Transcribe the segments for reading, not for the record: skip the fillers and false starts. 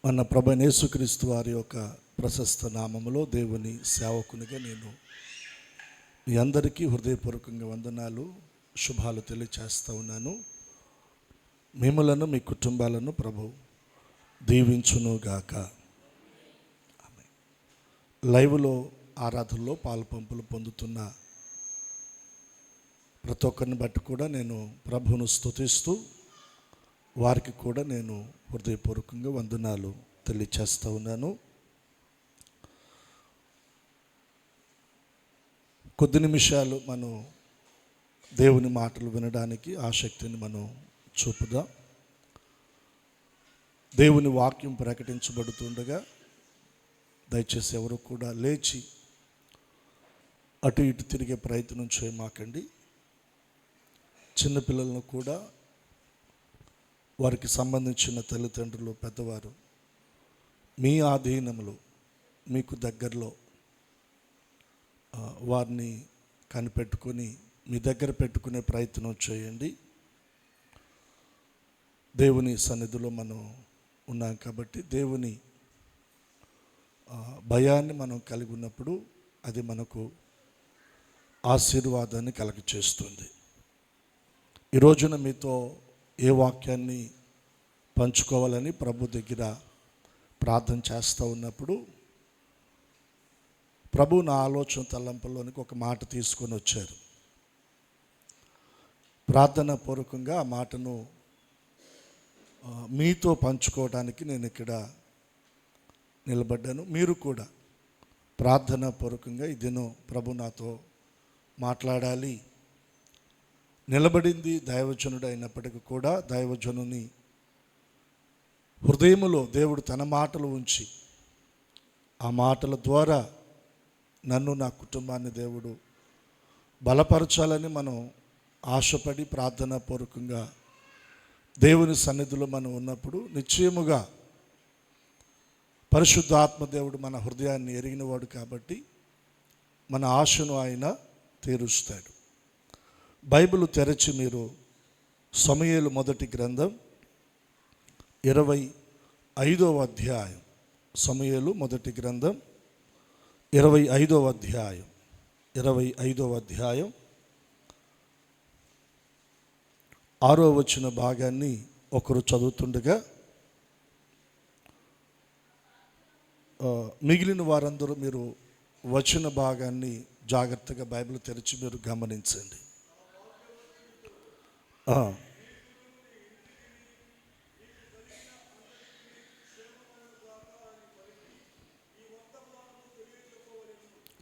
మన ప్రభు యేసుక్రీస్తు వారి యొక్క ప్రశస్త నామములో దేవుని సేవకునిగా నేను మీ అందరికీ హృదయపూర్వకంగా వందనాలు, శుభాలు తెలియచేస్తూ ఉన్నాను. మిమ్మలను మీ కుటుంబాలను ప్రభు దీవించునుగాక. లైవ్లో ఆరాధనలో పాలుపంపులు పొందుతున్న ప్రతి ఒక్కరిని బట్టి కూడా నేను ప్రభువును స్తుతిస్తూ వారికి కూడా నేను హృదయపూర్వకంగా వందనాలు తెలియచేస్తూ ఉన్నాను. కొద్ది నిమిషాలు మనం దేవుని మాటలు వినడానికి ఆసక్తిని మనం చూపుదాం. దేవుని వాక్యం ప్రకటించబడుతుండగా దయచేసి ఎవరు కూడా లేచి అటు ఇటు తిరిగే ప్రయత్నం చేయమాకండి. చిన్నపిల్లలను కూడా వారికి సంబంధించిన తల్లిదండ్రులు, పెద్దవారు మీ ఆధీనంలో మీకు దగ్గరలో వారిని కనిపెట్టుకొని మీ దగ్గర పెట్టుకునే ప్రయత్నం చేయండి. దేవుని సన్నిధిలో మనం ఉన్నాం కాబట్టి దేవుని భయాన్ని మనం కలిగి ఉన్నప్పుడు అది మనకు ఆశీర్వాదాన్ని కలగచేస్తుంది. ఈ రోజున మీతో ఏ వాక్యాన్ని పంచుకోవాలని ప్రభు దగ్గర ప్రార్థన చేస్తూ ఉన్నప్పుడు ప్రభు నా ఆలోచన తలంపులోనికి ఒక మాట తీసుకొని వచ్చారు. ప్రార్థన పూర్వకంగా ఆ మాటను మీతో పంచుకోవడానికి నేను ఇక్కడ నిలబడ్డాను. మీరు కూడా ప్రార్థన పూర్వకంగా ఇదేనో ప్రభు నాతో మాట్లాడాలి. నిలబడింది దైవజనుడు అయినప్పటికీ కూడా దైవజనుని హృదయములో దేవుడు తన మాటలు ఉంచి ఆ మాటల ద్వారా నన్ను, నా కుటుంబాన్ని దేవుడు బలపరచాలని మనం ఆశపడి ప్రార్థన పూర్వకంగా దేవుని సన్నిధిలో మనం ఉన్నప్పుడు నిశ్చయముగా పరిశుద్ధాత్మ దేవుడు మన హృదయాన్ని ఎరిగినవాడు కాబట్టి మన ఆశను ఆయన తీరుస్తాడు. బైబిల్ తెరచి మీరు సమూయేలు మొదటి గ్రంథం 25వ అధ్యాయం, సమూయేలు మొదటి గ్రంథం 25వ అధ్యాయం 6వ వచన భాగాన్ని ఒకరు చదువుతుండగా మిగిలిన వారందరూ మీరు వచన భాగాన్ని జాగ్రత్తగా బైబిల్ తెరిచి మీరు గమనించండి.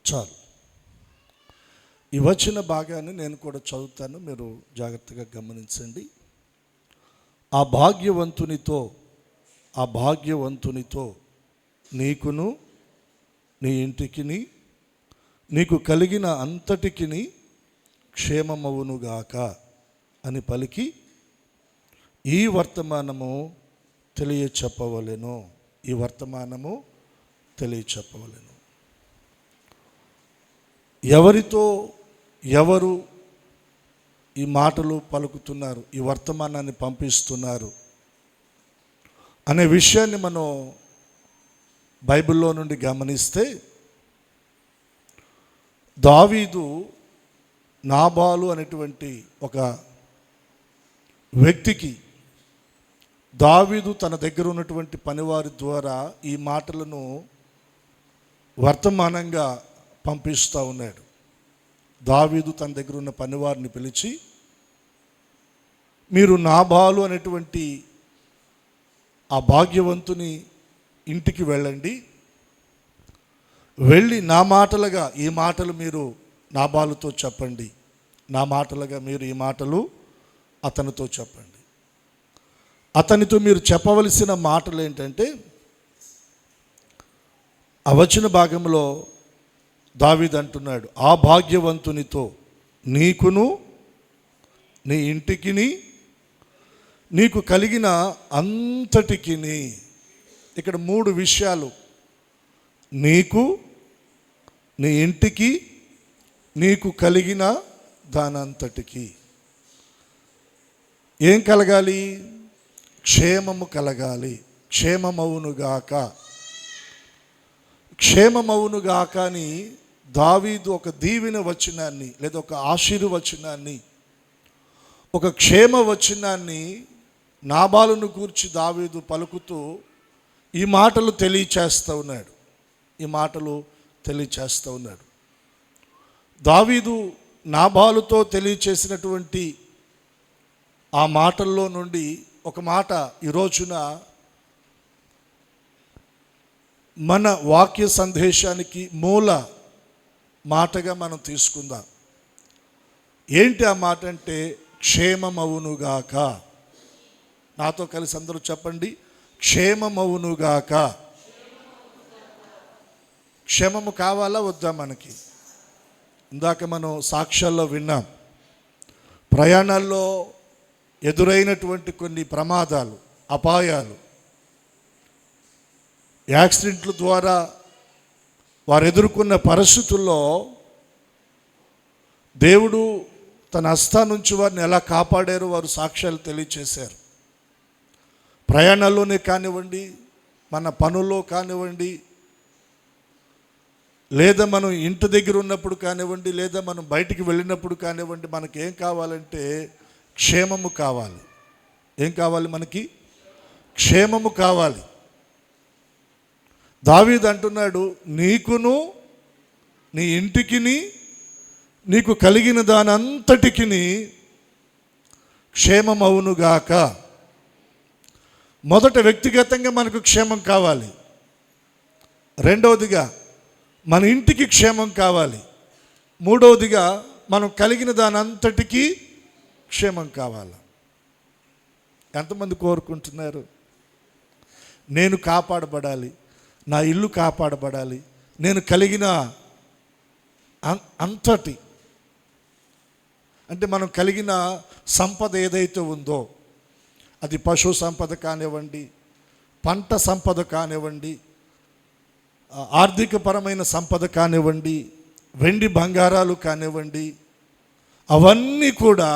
చాలు. ఈ వచ్చిన భాగాన్ని నేను కూడా చదువుతాను, మీరు జాగ్రత్తగా గమనించండి. ఆ భాగ్యవంతునితో నీకును నీ ఇంటికిని నీకు కలిగిన అంతటికిని క్షేమమవునుగాక అని పలికి ఈ వర్తమానము తెలియచెప్పవలెను. ఎవరితో ఎవరు ఈ మాటలు పలుకుతున్నారు, ఈ వర్తమానాన్ని పంపిస్తున్నారు అనే విషయాన్ని మనం బైబిల్లో నుండి గమనిస్తే, దావీదు నాబాలు అనేటువంటి ఒక వ్యక్తికి దావీదు తన దగ్గర ఉన్నటువంటి పనివారి ద్వారా ఈ మాటలను వర్తమానంగా పంపిస్తూ ఉన్నాడు. దావీదు తన దగ్గర ఉన్న పనివారిని పిలిచి, మీరు నాబాలు అనేటువంటి ఆ భాగ్యవంతుని ఇంటికి వెళ్ళండి, వెళ్ళి నా మాటలుగా ఈ మాటలు మీరు నాబాలుతో చెప్పండి, నా మాటలుగా మీరు ఈ మాటలు అతనితో చెప్పండి. అతనితో మీరు చెప్పవలసిన మాటలు ఏంటంటే, ఆ వచన భాగంలో దావీదు అంటున్నాడు, ఆ భాగ్యవంతునితో నీకును నీ ఇంటికిని నీకు కలిగిన అంతటికిని. ఇక్కడ 3 విషయాలు: నీకు, నీ ఇంటికి, నీకు కలిగిన దానంతటికి. ఏం కలగాలి? క్షేమము కలగాలి. క్షేమమవునుగాక. క్షేమమవునుగాక అని దావీదు ఒక దీవెన వచనాన్ని లేదా ఒక ఆశీర్వచనాన్ని, ఒక క్షేమ వచనాన్ని నాబాలును గూర్చి దావీదు పలుకుతూ ఈ మాటలు తెలియచేస్తూ ఉన్నాడు. దావీదు నాబాలుతో తెలియచేసినటువంటి ఆ మాటల్లో నుండి ఒక మాట ఈ రోజున మన వాక్య సందేశానికి మూల మాటగా మనం తీసుకుందాం. ఏంటి ఆ మాట అంటే క్షేమమవునుగాక. నాతో కలిసి అందరూ చెప్పండి, క్షేమమవునుగాక. క్షేమము కావాలా వద్దా మనకి? ఇందాక మనం సాక్ష్యాల్లో విన్నాం, ప్రయాణాల్లో ఎదురైనటువంటి కొన్ని ప్రమాదాలు, అపాయాలు, యాక్సిడెంట్ల ద్వారా వారు ఎదుర్కొన్న పరిస్థితుల్లో దేవుడు తన హస్తం నుంచి వారిని ఎలా కాపాడారో వారు సాక్ష్యాలు తెలియచేశారు. ప్రయాణాల్లోనే కానివ్వండి, మన పనుల్లో కానివ్వండి, లేదా మనం ఇంటి దగ్గర ఉన్నప్పుడు కానివ్వండి, లేదా మనం బయటికి వెళ్ళినప్పుడు కానివ్వండి, మనకి ఏం కావాలంటే క్షేమము కావాలి. ఏం కావాలి? మనకి క్షేమము కావాలి. దావీదు అంటున్నాడు, నీకును నీ ఇంటికిని నీకు కలిగిన దానంతటికిని క్షేమమవునుగాక. మొదట వ్యక్తిగతంగా మనకు క్షేమం కావాలి. రెండవదిగా మన ఇంటికి క్షేమం కావాలి. మూడవదిగా మనం కలిగిన దానంతటికీ క్షేమం కావాలి. ఎంతమంది కోరుకుంటున్నారు? నేను కాపాడబడాలి, నా ఇల్లు కాపాడబడాలి, నేను కలిగిన అంతటి అంటే మనం కలిగిన సంపద ఏదైతే ఉందో, అది పశు సంపద కానివ్వండి, పంట సంపద కానివ్వండి, ఆర్థికపరమైన సంపద కానివ్వండి, వెండి బంగారాలు కానివ్వండి, అవన్నీ కూడా,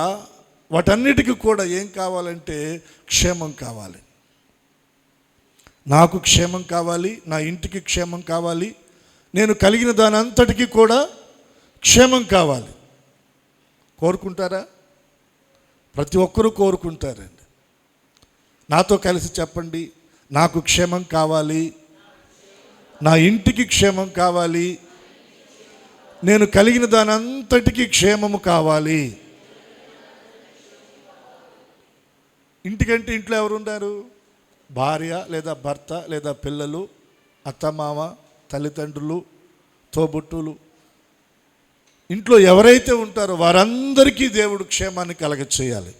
వాటన్నిటికీ కూడా ఏం కావాలంటే క్షేమం కావాలి. నాకు క్షేమం కావాలి, నా ఇంటికి క్షేమం కావాలి, నేను కలిగిన దాని అంతటికీ కూడా క్షేమం కావాలి. కోరుకుంటారా? ప్రతి ఒక్కరూ కోరుకుంటారండి. నాతో కలిసి చెప్పండి, నాకు క్షేమం కావాలి, నా ఇంటికి క్షేమం కావాలి, నేను కలిగిన దాని అంతటికీ క్షేమము కావాలి. ఇంటికంటే ఇంట్లో ఎవరున్నారు? భార్య లేదా భర్త లేదా పిల్లలు, అత్తమామ, తల్లిదండ్రులు, తోబుట్టులు. ఇంట్లో ఎవరైతే ఉంటారో వారందరికీ దేవుడు క్షేమాన్ని కలగచేయాలి.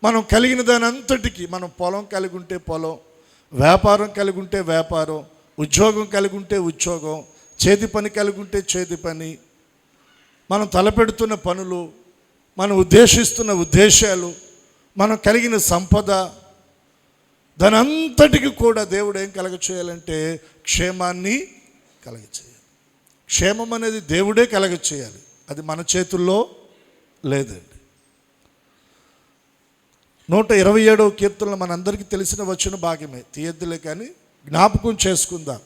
మనం కలిగిన దాని అంతటికీ, మనం పొలం కలిగి ఉంటే పొలం, వ్యాపారం కలిగి ఉంటే వ్యాపారం, ఉద్యోగం కలిగి ఉంటే ఉద్యోగం, చేతి పని కలిగి ఉంటే చేతి పని, మనం తలపెడుతున్న పనులు, మనం ఉద్దేశిస్తున్న ఉద్దేశాలు, మనం కలిగిన సంపద, దాని అంతటికి కూడా దేవుడు ఏం కలగచేయాలంటే క్షేమాన్ని కలగచేయాలి. క్షేమం అనేది దేవుడే కలగచేయాలి, అది మన చేతుల్లో లేదండి. 127వ కీర్తనలో మనందరికీ తెలిసిన వచ్చిన భాగమే, తీయద్దులే కానీ జ్ఞాపకం చేసుకుందాం.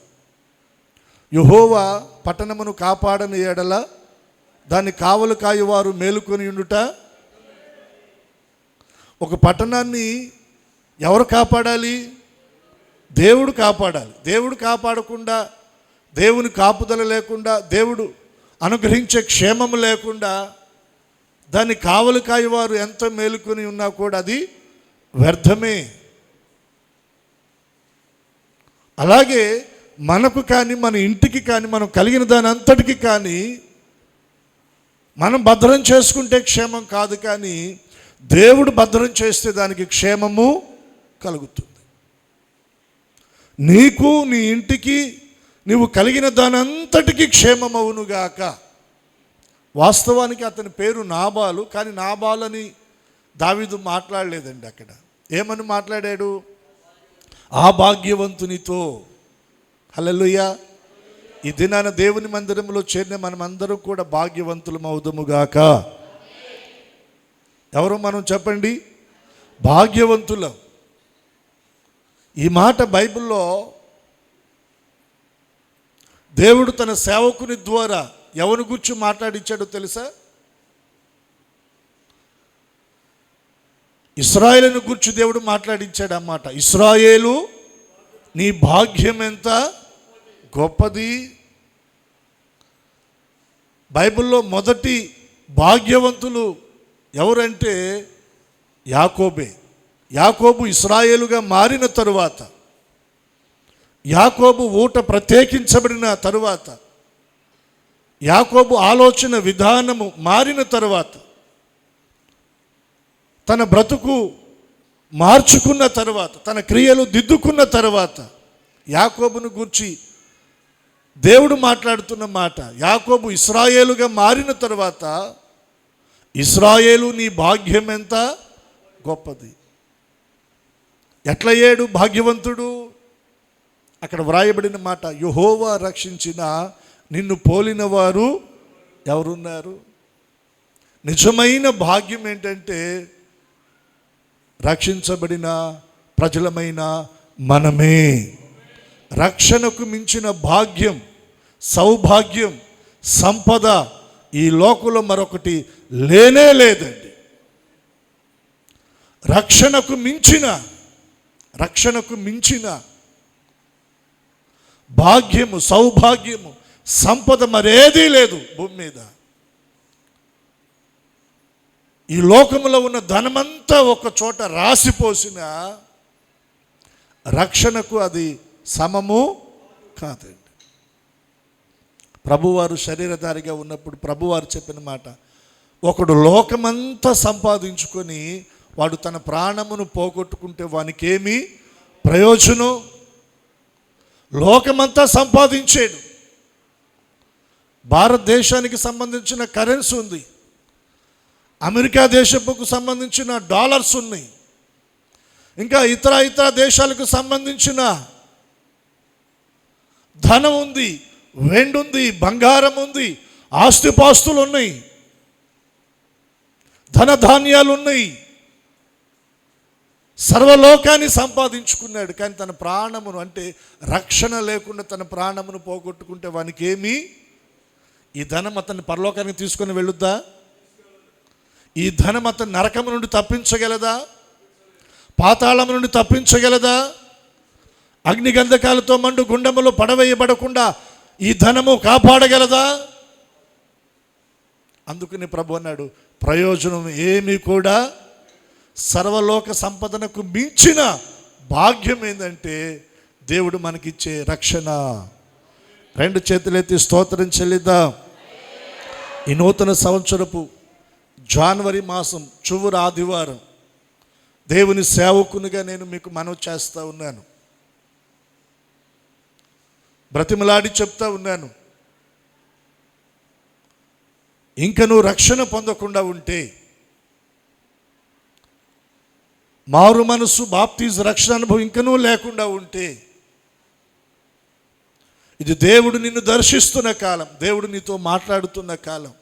యెహోవా పట్టణమును కాపాడని ఎడల దాన్ని కావలు కాయువారు మేలుకొని ఉండుట. ఒక పట్టణాన్ని ఎవరు కాపాడాలి? దేవుడు కాపాడాలి. దేవుడు కాపాడకుండా, దేవుని కాపుదల లేకుండా, దేవుడు అనుగ్రహించే క్షేమము లేకుండా దాన్ని కావలు కాయవారు ఎంత మేలుకొని ఉన్నా కూడా అది వ్యర్థమే. అలాగే మనకు కానీ, మన ఇంటికి కానీ, మనం కలిగిన దాని అంతటికి కానీ మనం భద్రం చేసుకుంటే క్షేమం కాదు, కానీ దేవుడు భద్రం చేస్తే దానికి క్షేమము కలుగుతుంది. నీకు, నీ ఇంటికి, నీవు కలిగిన దానంతటికి క్షేమమవునుగాక. వాస్తవానికి అతని పేరు నాబాలు, కానీ నాబాలు అని దావీదు మాట్లాడలేదండి. అక్కడ ఏమని మాట్లాడాడు? ఆ భాగ్యవంతునితో. హల్లెలూయా. ఈ దినాన దేవుని మందిరంలో చేరిన మనమందరం కూడా భాగ్యవంతులమవుదుముగాక. ఎవరు మనం? చెప్పండి. భాగ్యవంతులం. ఈ మాట బైబిల్లో దేవుడు తన సేవకుని ద్వారా ఎవరి గురించి మాట్లాడించాడో తెలుసా? ఇశ్రాయేలును గురించి దేవుడు మాట్లాడించాడు అన్నమాట. ఇశ్రాయేలు నీ భాగ్యం ఎంత గొప్పది. బైబిల్లో మొదటి భాగ్యవంతులు ఎవరంటే యాకోబే. యాకోబు ఇశ్రాయేలుగా మారిన తరువాత, యాకోబు ఊట ప్రత్యేకించబడిన తరువాత, యాకోబు ఆలోచన విధానము మారిన తరువాత, తన బ్రతుకు మార్చుకున్న తరువాత, తన క్రియలు దిద్దుకున్న తరువాత యాకోబును గూర్చి దేవుడు మాట్లాడుతున్న మాట. యాకోబు ఇశ్రాయేలుగా మారిన తరువాత, ఇశ్రాయేలు నీ భాగ్యం ఎంత గొప్పది. ఎట్లయ్యాడు భాగ్యవంతుడు? అక్కడ వ్రాయబడిన మాట, యెహోవా రక్షించిన నిన్ను పోలిన వారు ఎవరున్నారు? నిజమైన భాగ్యం ఏంటంటే రక్షించబడిన ప్రజలమైన మనమే. రక్షణకు మించిన భాగ్యం, సౌభాగ్యం, సంపద ఈ లోకంలో మరొకటి లేనే లేదండి. రక్షణకు మించిన భాగ్యము, సౌభాగ్యము, సంపద మరేదీ లేదు భూమి మీద. ఈ లోకములో ఉన్న ధనమంతా ఒక చోట రాసిపోసిన రక్షణకు అది సమము కాదండి. ప్రభువారు శరీరధారిగా ఉన్నప్పుడు ప్రభువారు చెప్పిన మాట, ఒకడు లోకమంతా సంపాదించుకొని వాడు తన ప్రాణమును పోగొట్టుకుంటే వానికేమి ప్రయోజనం? లోకమంతా సంపాదించాడు. భారతదేశానికి సంబంధించిన కరెన్సీ ఉంది, అమెరికా దేశపుకు సంబంధించిన డాలర్స్ ఉన్నాయి, ఇంకా ఇతర దేశాలకు సంబంధించిన ధనం ఉంది, వెండి ఉంది, బంగారం ఉంది, ఆస్తిపాస్తులు ఉన్నాయి, ధనధాన్యాలు ఉన్నాయి. సర్వలోకాన్ని సంపాదించుకున్నాడు. కానీ తన ప్రాణమును, అంటే రక్షణ లేకుండా తన ప్రాణమును పోగొట్టుకుంటే వానికి ఏమి? ఈ ధనం అతన్ని పరలోకానికి తీసుకొని వెళ్ళుద్దా? ఈ ధనం అతను నరకము నుండి తప్పించగలదా? పాతాళం నుండి తప్పించగలదా? అగ్నిగంధకాలతో మండు గుండములో పడవేయబడకుండా ఈ ధనము కాపాడగలదా? అందుకని ప్రభు అన్నాడు, ప్రయోజనం ఏమీ కూడా, సర్వలోక సంపదనకు మించిన భాగ్యం ఏంటంటే దేవుడు మనకిచ్చే రక్షణ. రెండు చేతులెత్తి స్తోత్రం చెల్లిద్దాం. ఈ నూతన సంవత్సరపు జనవరి మాసం చివరి ఆదివారం దేవుని సేవకునిగా నేను మీకు మనవి చేస్తూ ఉన్నాను, బ్రతిమలాడి చెప్తా ఉన్నాను. ఇంక నువ్వు రక్షణ పొందకుండా ఉంటే, మారు మనసు బాప్తీజ రక్షణ అనుభవం ఇంకనూ లేకుండా ఉంటే, ఇది దేవుడు నిన్ను దర్శిస్తున్న కాలం, దేవుడు నీతో మాట్లాడుతున్న కాలం,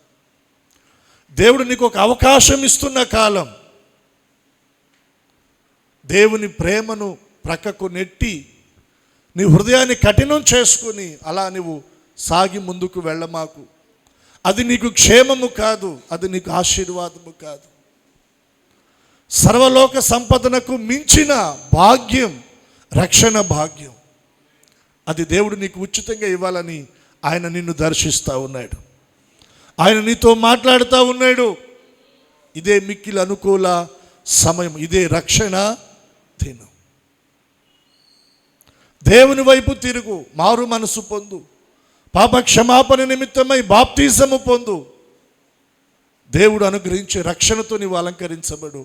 దేవుడు నీకు ఒక అవకాశం ఇస్తున్న కాలం. దేవుని ప్రేమను ప్రక్కకు నెట్టి నీ హృదయాన్ని కఠినం చేసుకుని అలా నువ్వు సాగి ముందుకు వెళ్ళమాకు. అది నీకు క్షేమము కాదు, అది నీకు ఆశీర్వాదము కాదు. సర్వలోక సంపదనకు మించిన భాగ్యం రక్షణ భాగ్యం. అది దేవుడు నీకు ఉచితంగా ఇవ్వాలని ఆయన నిన్ను దర్శిస్తూ ఉన్నాడు. ఆయన నీతో మాట్లాడుతూ ఉన్నాడు. ఇదే మిక్కిలి అనుకూల సమయం, ఇదే రక్షణ దినం. దేవుని వైపు తిరుగు, మారు మనసు పొందు, పాప క్షమాపణ నిమిత్తమై బాప్తిజము పొందు. దేవుడు అనుగ్రహించే రక్షణతో నీవు అలంకరించబడు.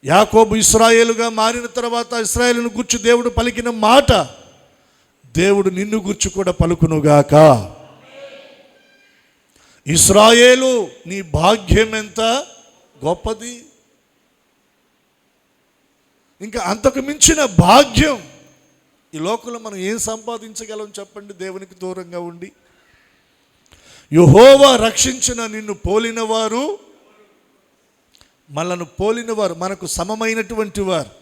యాకోబు ఇశ్రాయేలుగా మారిన తర్వాత ఇశ్రాయేలును గూర్చి దేవుడు పలికిన మాట దేవుడు నిన్ను గూర్చి కూడా పలుకునుగాక. ఇశ్రాయేలు నీ భాగ్యం ఎంత గొప్పది. ఇంకా అంతకు మించిన భాగ్యం ఈ లోకంలో మనం ఏం సంపాదించగలం చెప్పండి? దేవునికి దూరంగా ఉండి యెహోవా రక్షించిన నిన్ను పోలిన వారు, మనను పోలిన వారు, మనకు సమమైనటువంటి వారు,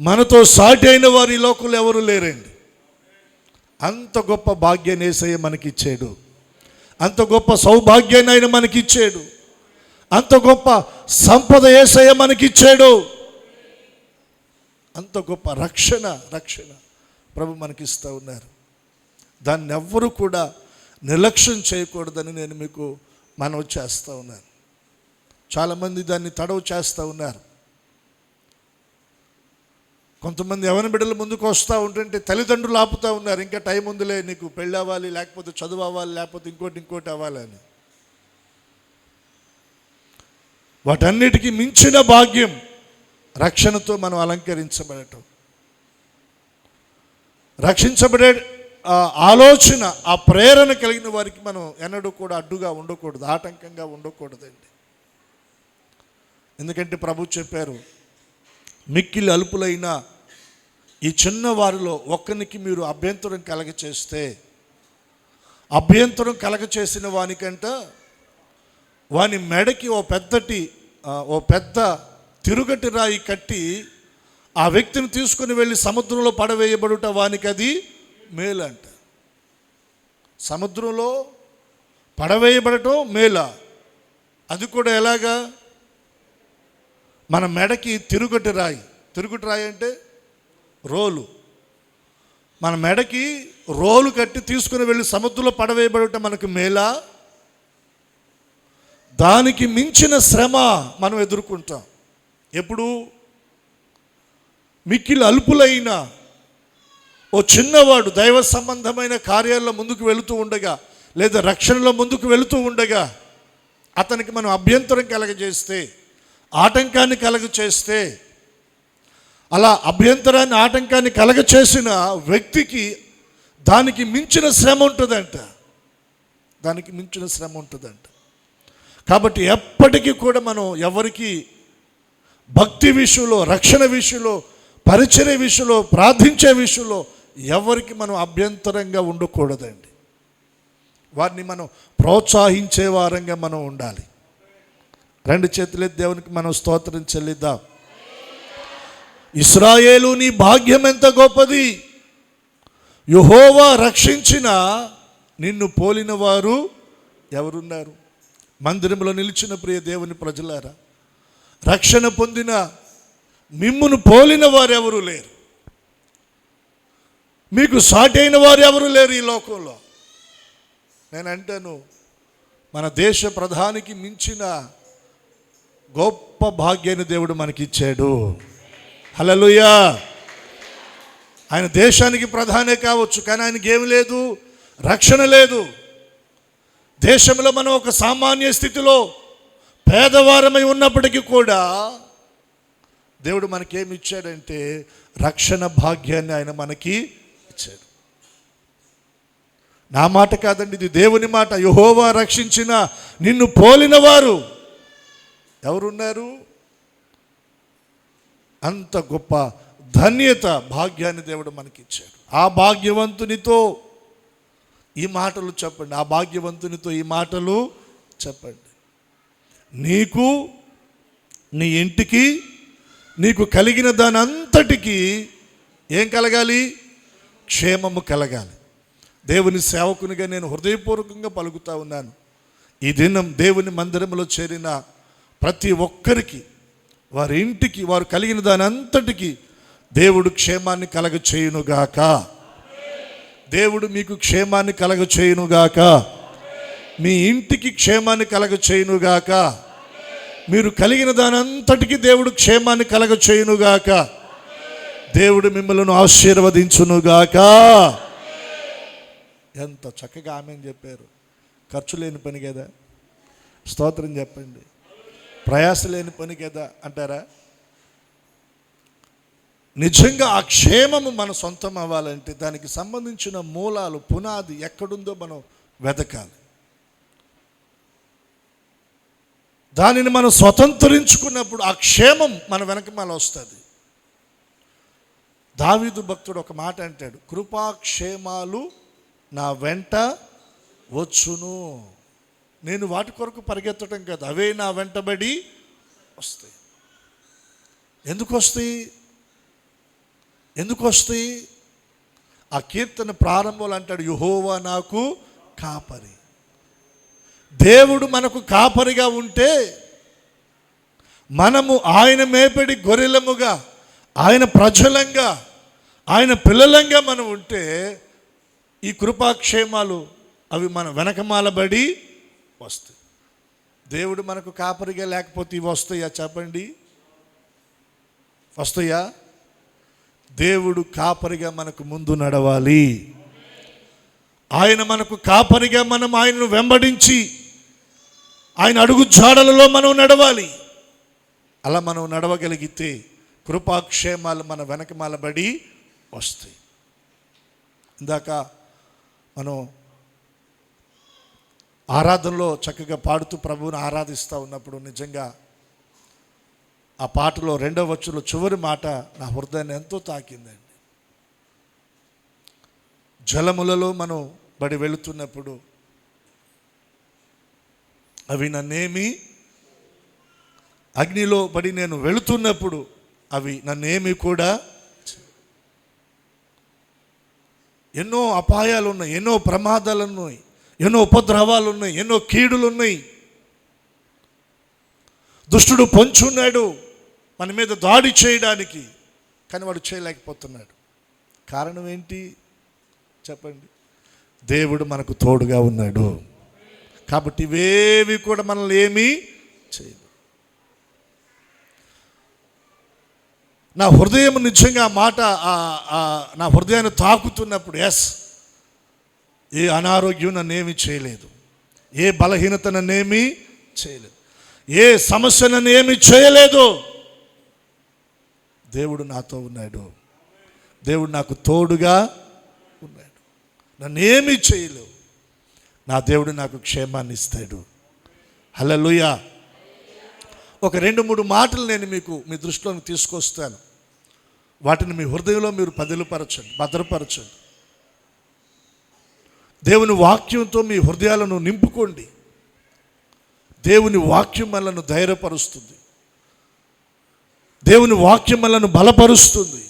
మనతో సాటి అయిన వారు ఈ లోకంలో ఎవరు లేరండి. అంత గొప్ప భాగ్యాన్ని యేసయ్య మనకిచ్చాడు. అంత గొప్ప సౌభాగ్యాన్ని ఆయన మనకిచ్చాడు. అంత గొప్ప సంపద యేసయ్య మనకిచ్చాడు. అంత గొప్ప రక్షణ ప్రభు మనకిస్తూ ఉన్నారు. దాన్ని ఎవ్వరూ కూడా నిర్లక్ష్యం చేయకూడదని నేను మీకు మనవి చేస్తూ ఉన్నాను. చాలామంది దాన్ని తడవు చేస్తూ ఉన్నారు. కొంతమంది యవ్వన బిడ్డలు ముందుకు వస్తూ ఉంటుంటే తల్లిదండ్రులు ఆపుతూ ఉన్నారు, ఇంకా టైం ఉందిలే, నీకు పెళ్ళి అవ్వాలి, లేకపోతే చదువు అవ్వాలి, లేకపోతే ఇంకోటి అవ్వాలని. వాటన్నిటికీ మించిన భాగ్యం రక్షణతో మనం అలంకరించబడటం. రక్షించబడే ఆలోచన, ఆ ప్రేరణ కలిగిన వారికి మనం ఎన్నడూ కూడా అడ్డుగా ఉండకూడదు, ఆటంకంగా ఉండకూడదండి. ఎందుకంటే ప్రభు చెప్పారు, మిక్కిలి అల్పులైన ఈ చిన్న వారిలో ఒక్కనికి మీరు అభ్యంతరం కలగచేసిన వానికంట వాని మెడకి ఓ పెద్ద తిరుగటి రాయి కట్టి ఆ వ్యక్తిని తీసుకుని వెళ్ళి సముద్రంలో పడవేయబడుట వానికి అది మేలు అంట. సముద్రంలో పడవేయబడటం మేలా? అది కూడా ఎలాగా? మన మెడకి తిరుగటి రాయి అంటే రోలు. మన మెడకి రోలు కట్టి తీసుకుని వెళ్ళి సముద్రంలో పడవేయబడటం మనకు మేలా? దానికి మించిన శ్రమ మనం ఎదుర్కొంటాం. ఎప్పుడు? మిక్కిలి అల్పులైన ఓ చిన్నవాడు దైవ సంబంధమైన కార్యాల్లో ముందుకు వెళుతూ ఉండగా, లేదా రక్షణలో ముందుకు వెళుతూ ఉండగా అతనికి మనం అభ్యంతరం కలగజేస్తే, ఆటంకాన్ని కలగచేస్తే, అలా అభ్యంతరాన్ని ఆటంకాన్ని కలగచేసిన వ్యక్తికి దానికి మించిన శ్రమ ఉంటుందంట. కాబట్టి ఎప్పటికీ కూడా మనం ఎవరికి భక్తి విషయంలో, రక్షణ విషయంలో, పరిచర్య విషయంలో, ప్రార్థించే విషయంలో ఎవరికి మనం అభ్యంతరంగా ఉండకూడదండి. వారిని మనం ప్రోత్సహించే వారంగా మనం ఉండాలి. రెండు చేతులెత్తి దేవునికి మనం స్తోత్రం చెల్లిద్దాం. ఇశ్రాయేలు, నీ భాగ్యం ఎంత గొప్పది! యెహోవా రక్షించిన నిన్ను పోలిన వారు ఎవరున్నారు? మందిరంలో నిలిచిన ప్రియ దేవుని ప్రజలారా, రక్షణ పొందిన మిమ్మును పోలిన వారు ఎవరు లేరు. మీకు సాటి అయిన వారు ఎవరు లేరు ఈ లోకంలో. నేను అంటాను, మన దేశ ప్రధానికి మించిన గొప్ప భాగ్యాన్ని దేవుడు మనకిచ్చాడు. హల్లెలూయా. ఆయన దేశానికి ప్రధానే కావచ్చు, కానీ ఆయనకి ఏమి లేదు? రక్షణ లేదు. దేశంలో మనం ఒక సామాన్య స్థితిలో పేదవారమై ఉన్నప్పటికీ కూడా దేవుడు మనకేమి ఇచ్చాడంటే రక్షణ భాగ్యాన్ని ఆయన మనకి ఇచ్చాడు. నా మాట కాదండి, ఇది దేవుని మాట. యెహోవా రక్షించిన నిన్ను పోలిన వారు ఎవరున్నారు? అంత గొప్ప ధన్యత, భాగ్యాన్ని దేవుడు మనకిచ్చాడు. ఆ భాగ్యవంతునితో ఈ మాటలు చెప్పండి. ఆ భాగ్యవంతునితో ఈ మాటలు చెప్పండి. నీకు, నీ ఇంటికి, నీకు కలిగిన దాని అంతటికీ ఏం కలగాలి? క్షేమము కలగాలి. దేవుని సేవకునిగా నేను హృదయపూర్వకంగా పలుకుతా ఉన్నాను. ఈ దినం దేవుని మందిరంలో చేరిన ప్రతి ఒక్కరికి, వారి ఇంటికి, వారు కలిగిన దాని అంతటికి దేవుడు క్షేమాన్ని కలగచేయునుగాక. దేవుడు మీకు క్షేమాన్ని కలగచేయునుగాక. మీ ఇంటికి క్షేమాన్ని కలగచేయునుగాక. మీరు కలిగిన దాని అంతటికి దేవుడు క్షేమాన్ని కలగచేయునుగాక. దేవుడు మిమ్మల్ని ఆశీర్వదించునుగాక. ఎంత చక్కగా ఆమెను చెప్పారు. ఖర్చు లేని పని కదా, స్తోత్రం చెప్పండి. ప్రయాస లేని పని కదా అంటారా? నిజంగా ఆ క్షేమము మన సొంతం అవ్వాలంటే దానికి సంబంధించిన మూలాలు, పునాది ఎక్కడుందో మనం వెతకాలి. దానిని మనం స్వతంత్రించుకున్నప్పుడు ఆ క్షేమం మన వెనకమాల వస్తుంది. దావీదు భక్తుడు ఒక మాట అంటాడు, కృపాక్షేమాలు నా వెంట వచ్చును. నేను వాటి కొరకు పరిగెత్తడం కాదు, అవే నా వెంటబడి వస్తాయి. ఎందుకు వస్తాయి? ఎందుకు వస్తాయి? ఆ కీర్తన ప్రారంభంలో అంటాడు, యెహోవా నాకు కాపరి. దేవుడు మనకు కాపరిగా ఉంటే, మనము ఆయన మేపడి గొర్రెలముగా, ఆయన ప్రజలంగా, ఆయన పిల్లలంగా మనం ఉంటే, ఈ కృపాక్షేమాలు అవి మన వెనకమాలబడి వస్తాయి. దేవుడు మనకు కాపరిగా లేకపోతే ఇవి వస్తాయా చెప్పండి? వస్తాయా? దేవుడు కాపరిగా మనకు ముందు నడవాలి. ఆయన మనకు కాపరిగా మనం ఆయనను వెంబడించి ఆయన అడుగు జాడలలో మనం నడవాలి. అలా మనం నడవగలిగితే కృపాక్షేమాలు మన వెనకమాలబడి వస్తాయి. ఇందాక మనం ఆరాధనలో చక్కగా పాడుతూ ప్రభువుని ఆరాధిస్తూ ఉన్నప్పుడు నిజంగా ఆ పాటలో 2వ వచనంలో చివరి మాట నా హృదయాన్ని ఎంతో తాకిందండి. జలములలో మనం బడి వెళుతున్నప్పుడు అవి నన్నేమి, అగ్నిలో బడి నేను వెళుతున్నప్పుడు అవి నన్నేమి కూడా. ఎన్నో అపాయాలు ఉన్నాయి, ఎన్నో ప్రమాదాలు ఉన్నాయి, ఎన్నో ఉపద్రవాలు ఉన్నాయి, ఎన్నో కీడులు ఉన్నాయి. దుష్టుడు పొంచున్నాడు మన మీద దాడి చేయడానికి, కానీ వాడు చేయలేకపోతున్నాడు. కారణం ఏంటి చెప్పండి? దేవుడు మనకు తోడుగా ఉన్నాడు కాబట్టి ఇవేవి కూడా మనల్ని ఏమీ చేయదు. నా హృదయం నిజంగా ఆ మాట నా హృదయాన్ని తాకుతున్నప్పుడు, ఎస్, ఏ అనారోగ్యం నన్నేమీ చేయలేదు, ఏ బలహీనత నన్నేమీ చేయలేదు, ఏ సమస్య నన్నేమీ చేయలేదు. దేవుడు నాతో ఉన్నాడు, దేవుడు నాకు తోడుగా ఉన్నాడు, నన్నేమీ చేయలేవు. నా దేవుడు నాకు క్షేమాన్ని ఇస్తాడు. హల్లెలూయా. ఒక 2-3 మాటలు నేను మీకు మీ దృష్టిలోకి తీసుకొస్తాను. వాటిని మీ హృదయంలో మీరు పదిలపరచండి, భద్రపరచండి. దేవుని వాక్యంతో మీ హృదయాలను నింపుకోండి. దేవుని వాక్యం మనలను ధైర్యపరుస్తుంది, దేవుని వాక్యం మనలను బలపరుస్తుంది.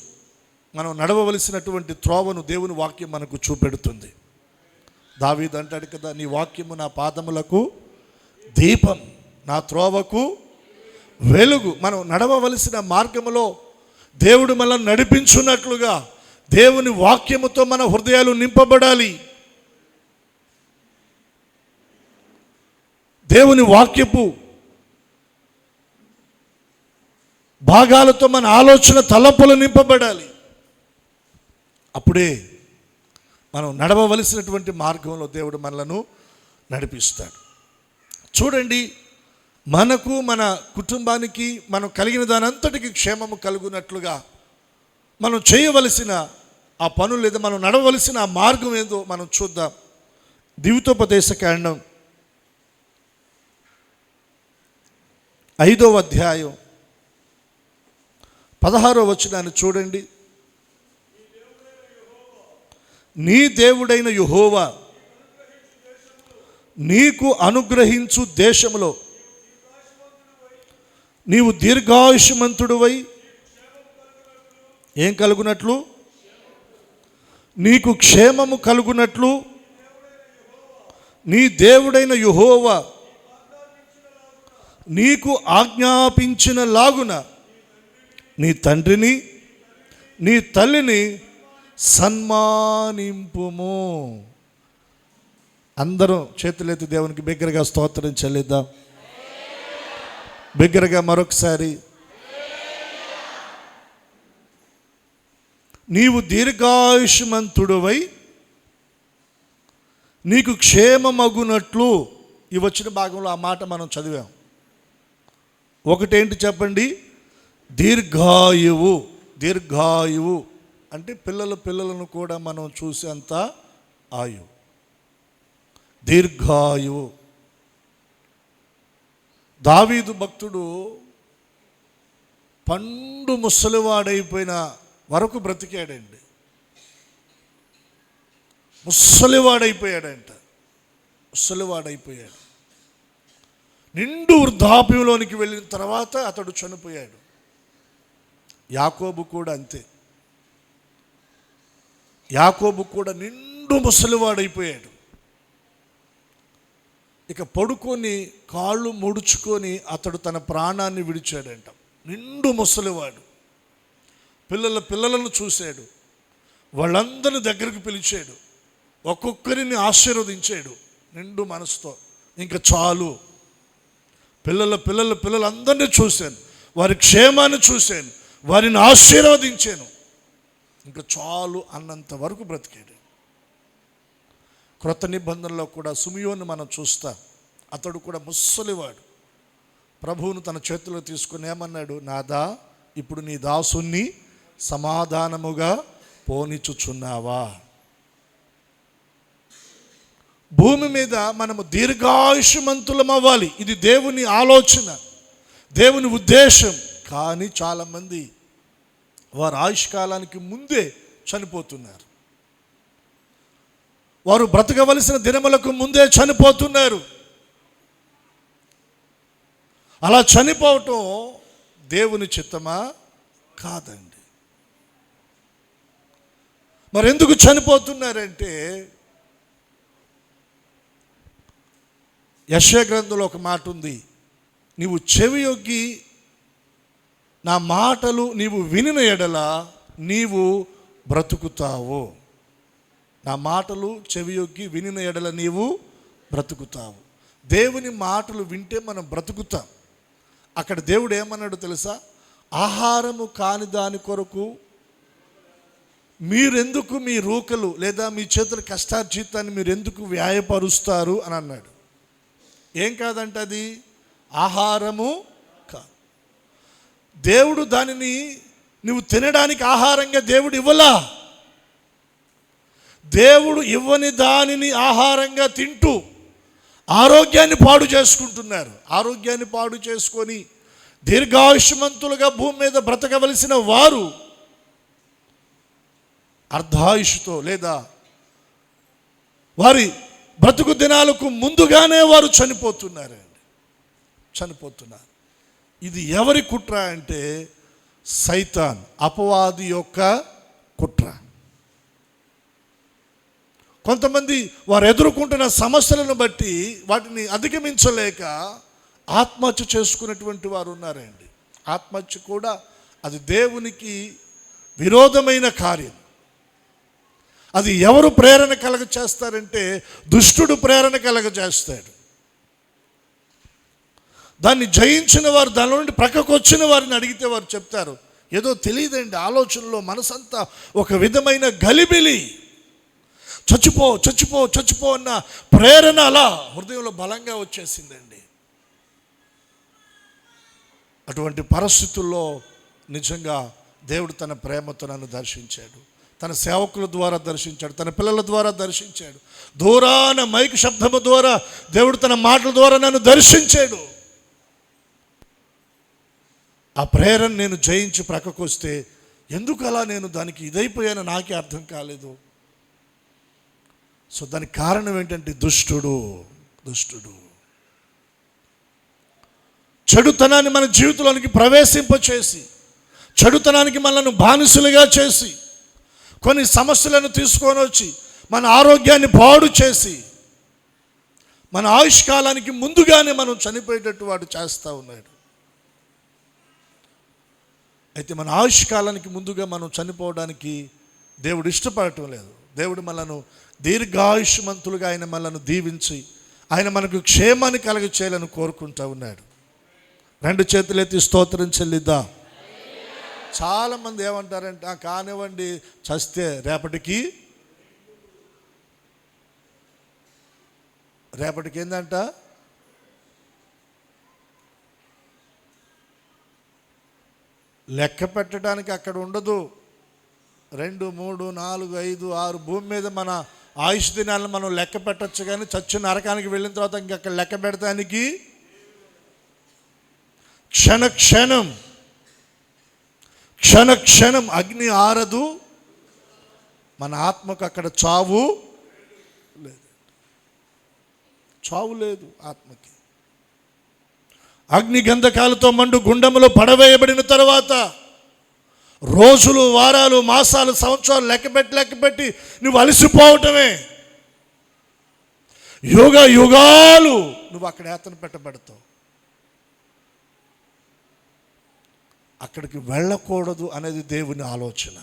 మనం నడవవలసినటువంటి త్రోవను దేవుని వాక్యం మనకు చూపెడుతుంది. దావీదు అంటాడు కదా, నీ వాక్యము నా పాదములకు దీపం, నా త్రోవకు వెలుగు. మనం నడవవలసిన మార్గములో దేవుడు మనల్ని నడిపించున్నట్లుగా దేవుని వాక్యముతో మన హృదయాలు నింపబడాలి. దేవుని వాక్యపు భాగాలతో మన ఆలోచన తలపులు నింపబడాలి. అప్పుడే మనం నడవవలసినటువంటి మార్గంలో దేవుడు మనలను నడిపిస్తాడు. చూడండి, మనకు మన కుటుంబానికి మనం కలిగిన దానంతటికి క్షేమము కలుగునట్లుగా మనం చేయవలసిన ఆ పనులు లేదా మనం నడవలసిన ఆ మార్గం ఏందో మనం చూద్దాం. ద్వితోపదేశ కాండం 5వ అధ్యాయం 16వ వచనాన్ని చూడండి. నీ దేవుడైన యెహోవా నీకు అనుగ్రహించు దేశములో నీవు దీర్ఘాయుష్మంతుడివై ఏం కలుగునట్లు, నీకు క్షేమము కలుగునట్లు నీ దేవుడైన యెహోవా నీకు ఆజ్ఞాపించిన లాగున నీ తండ్రిని నీ తల్లిని సన్మానింపుము. అందరం చేతులెత్తి దేవునికి బిగ్గరగా స్తోత్రం చెల్లిద్దాం. బిగ్గరగా మరొకసారి. నీవు దీర్ఘాయుష్మంతుడివై నీకు క్షేమమగునట్లు. ఈ వచ్చిన భాగంలో ఆ మాట మనం చదివాం. ఒకటేంటి చెప్పండి? దీర్ఘాయువు. దీర్ఘాయువు అంటే పిల్లలను కూడా మనం చూసేంత ఆయువు. దీర్ఘాయువు. దావీదు భక్తుడు పండు ముసలివాడైపోయిన వరకు బ్రతికాడండి. ముసలివాడైపోయాడంట. ముసలివాడైపోయాడు. నిండు వృద్ధాప్యంలోనికి వెళ్ళిన తర్వాత అతడు చనిపోయాడు. యాకోబు కూడా అంతే. యాకోబు కూడా నిండు ముసలివాడైపోయాడు. ఇక పడుకొని కాళ్ళు ముడుచుకొని అతడు తన ప్రాణాన్ని విడిచాడంట. నిండు ముసలివాడు. పిల్లలను చూశాడు, వాళ్ళందరిని దగ్గరికి పిలిచాడు, ఒక్కొక్కరిని ఆశీర్వదించాడు నిండు మనసుతో. ఇంకా చాలు, పిల్లలందరినీ చూశాను, వారి క్షేమాన్ని చూశాను, వారిని ఆశీర్వదించాను, ఇంకా చాలు అన్నంత వరకు బ్రతికాడు. క్రొత్త నిబంధనలో కూడా సిమియోను మనం చూస్తాం. అతడు కూడా ముసలివాడు. ప్రభువును తన చేతిలో తీసుకుని ఏమన్నాడు, నాదా ఇప్పుడు నీ దాసుని సమాధానముగా పోనిచుచున్నావా? భూమి మీద మనము దీర్ఘాయుష్మంతులం అవ్వాలి. ఇది దేవుని ఆలోచన, దేవుని ఉద్దేశం. కానీ చాలామంది వారు ఆయుష్కాలానికి ముందే చనిపోతున్నారు. వారు బ్రతకవలసిన దినములకు ముందే చనిపోతున్నారు. అలా చనిపోవటం దేవుని చిత్తమా? కాదండి. మరి ఎందుకు చనిపోతున్నారంటే, యెషయా గ్రంథంలో ఒక మాట ఉంది, నీవు చెవియొగ్గి నా మాటలు నీవు వినిన ఎడల నీవు బ్రతుకుతావు. నా మాటలు చెవియొగ్గి వినిన ఎడల నీవు బ్రతుకుతావు. దేవుని మాటలు వింటే మనం బ్రతుకుతాం. అక్కడ దేవుడు ఏమన్నాడు తెలుసా? ఆహారము కాని దాని కొరకు మీరెందుకు మీ రూకలు లేదా మీ చేతుల కష్టార్జితాన్ని మీరెందుకు వ్యాయపరుస్తారు అని అన్నాడు. ఏం కాదంట అది? ఆహారము కాదు. దేవుడు దానిని నువ్వు తినడానికి ఆహారంగా దేవుడు ఇవ్వలా. దేవుడు ఇవ్వని దానిని ఆహారంగా తింటూ ఆరోగ్యాన్ని పాడు చేసుకుంటున్నారు. ఆరోగ్యాన్ని పాడు చేసుకొని దీర్ఘాయుష్మంతులుగా భూమి మీద బ్రతకవలసిన వారు అర్ధాయుషుతో లేదా వారి బ్రతుకు దినాలకు ముందుగానే వారు చనిపోతున్నారు. ఇది ఎవరి కుట్ర అంటే సైతాన్, అపవాది యొక్క కుట్ర. కొంతమంది వారు ఎదుర్కొంటున్న సమస్యలను బట్టి వాటిని అధిగమించలేక ఆత్మహత్య చేసుకున్నటువంటి వారు ఉన్నారండి. ఆత్మహత్య కూడా అది దేవునికి విరోధమైన కార్యం. అది ఎవరు ప్రేరణ కలగ చేస్తారంటే దుష్టుడు ప్రేరణ కలగ చేస్తాడు. దాన్ని జయించిన వారు, దానిలో నుండి ప్రక్కకు వచ్చిన వారిని అడిగితే వారు చెప్తారు, ఏదో తెలియదండి, ఆలోచనలో మనసంతా ఒక విధమైన గలిబిలి, చచ్చిపో చచ్చిపో చచ్చిపో అన్న ప్రేరణ అలా హృదయంలో బలంగా వచ్చేసిందండి. అటువంటి పరిస్థితుల్లో నిజంగా దేవుడు తన ప్రేమతో నన్ను దర్శించాడు, తన సేవకుల ద్వారా దర్శించాడు, తన పిల్లల ద్వారా దర్శించాడు, దూరాన మైక్ శబ్దము ద్వారా దేవుడు తన మాటల ద్వారా నన్ను దర్శించాడు. ఆ ప్రేరణ నేను జయించి ప్రక్కకు వస్తే ఎందుకు అలా నేను దానికి ఇదైపోయానో నాకే అర్థం కాలేదు. సో దానికి కారణం ఏంటంటే దుష్టుడు చెడుతనాన్ని మన జీవితంలోనికి ప్రవేశింపచేసి, చెడుతనానికి మనల్ని బానిసలుగా చేసి, కొన్ని సమస్యలను తీసుకొని వచ్చి మన ఆరోగ్యాన్ని పాడు చేసి, మన ఆయుష్కాలానికి ముందుగానే మనం చనిపోయేటట్టు వాడు చేస్తూ ఉన్నాడు. అయితే మన ఆయుష్కాలానికి ముందుగా మనం చనిపోవడానికి దేవుడు ఇష్టపడటం లేదు. దేవుడు మనను దీర్ఘాయుష్మంతులుగా ఆయన మనల్ని దీవించి ఆయన మనకు క్షేమాన్ని కలగ చేయాలని కోరుకుంటూ ఉన్నాడు. రెండు చేతులెత్తి స్తోత్రం చెల్లిద్దాం. చాలామంది ఏమంటారంటే కానివ్వండి, చస్తే రేపటికి ఏందంట, లెక్క పెట్టడానికి అక్కడ ఉండదు. 2, 3, 4, 5, 6 భూమి మీద మన ఆయుష్ దినాలను మనం లెక్క పెట్టచ్చు. కానీ చచ్చిన నరకానికి వెళ్ళిన తర్వాత ఇంకక్కడ లెక్క పెడతానికి క్షణ క్షణం అగ్ని ఆరదు. మన ఆత్మకు అక్కడ చావు లేదు. ఆత్మకి అగ్ని గంధకాలతో మండు గుండములో పడవేయబడిన తర్వాత రోజులు, వారాలు, మాసాలు, సంవత్సరాలు లెక్కపెట్టి నువ్వు అలసిపోవటమే. యుగాలు నువ్వు అక్కడ యాతన పెట్టబడతావు. అక్కడికి వెళ్ళకూడదు అనేది దేవుని ఆలోచన.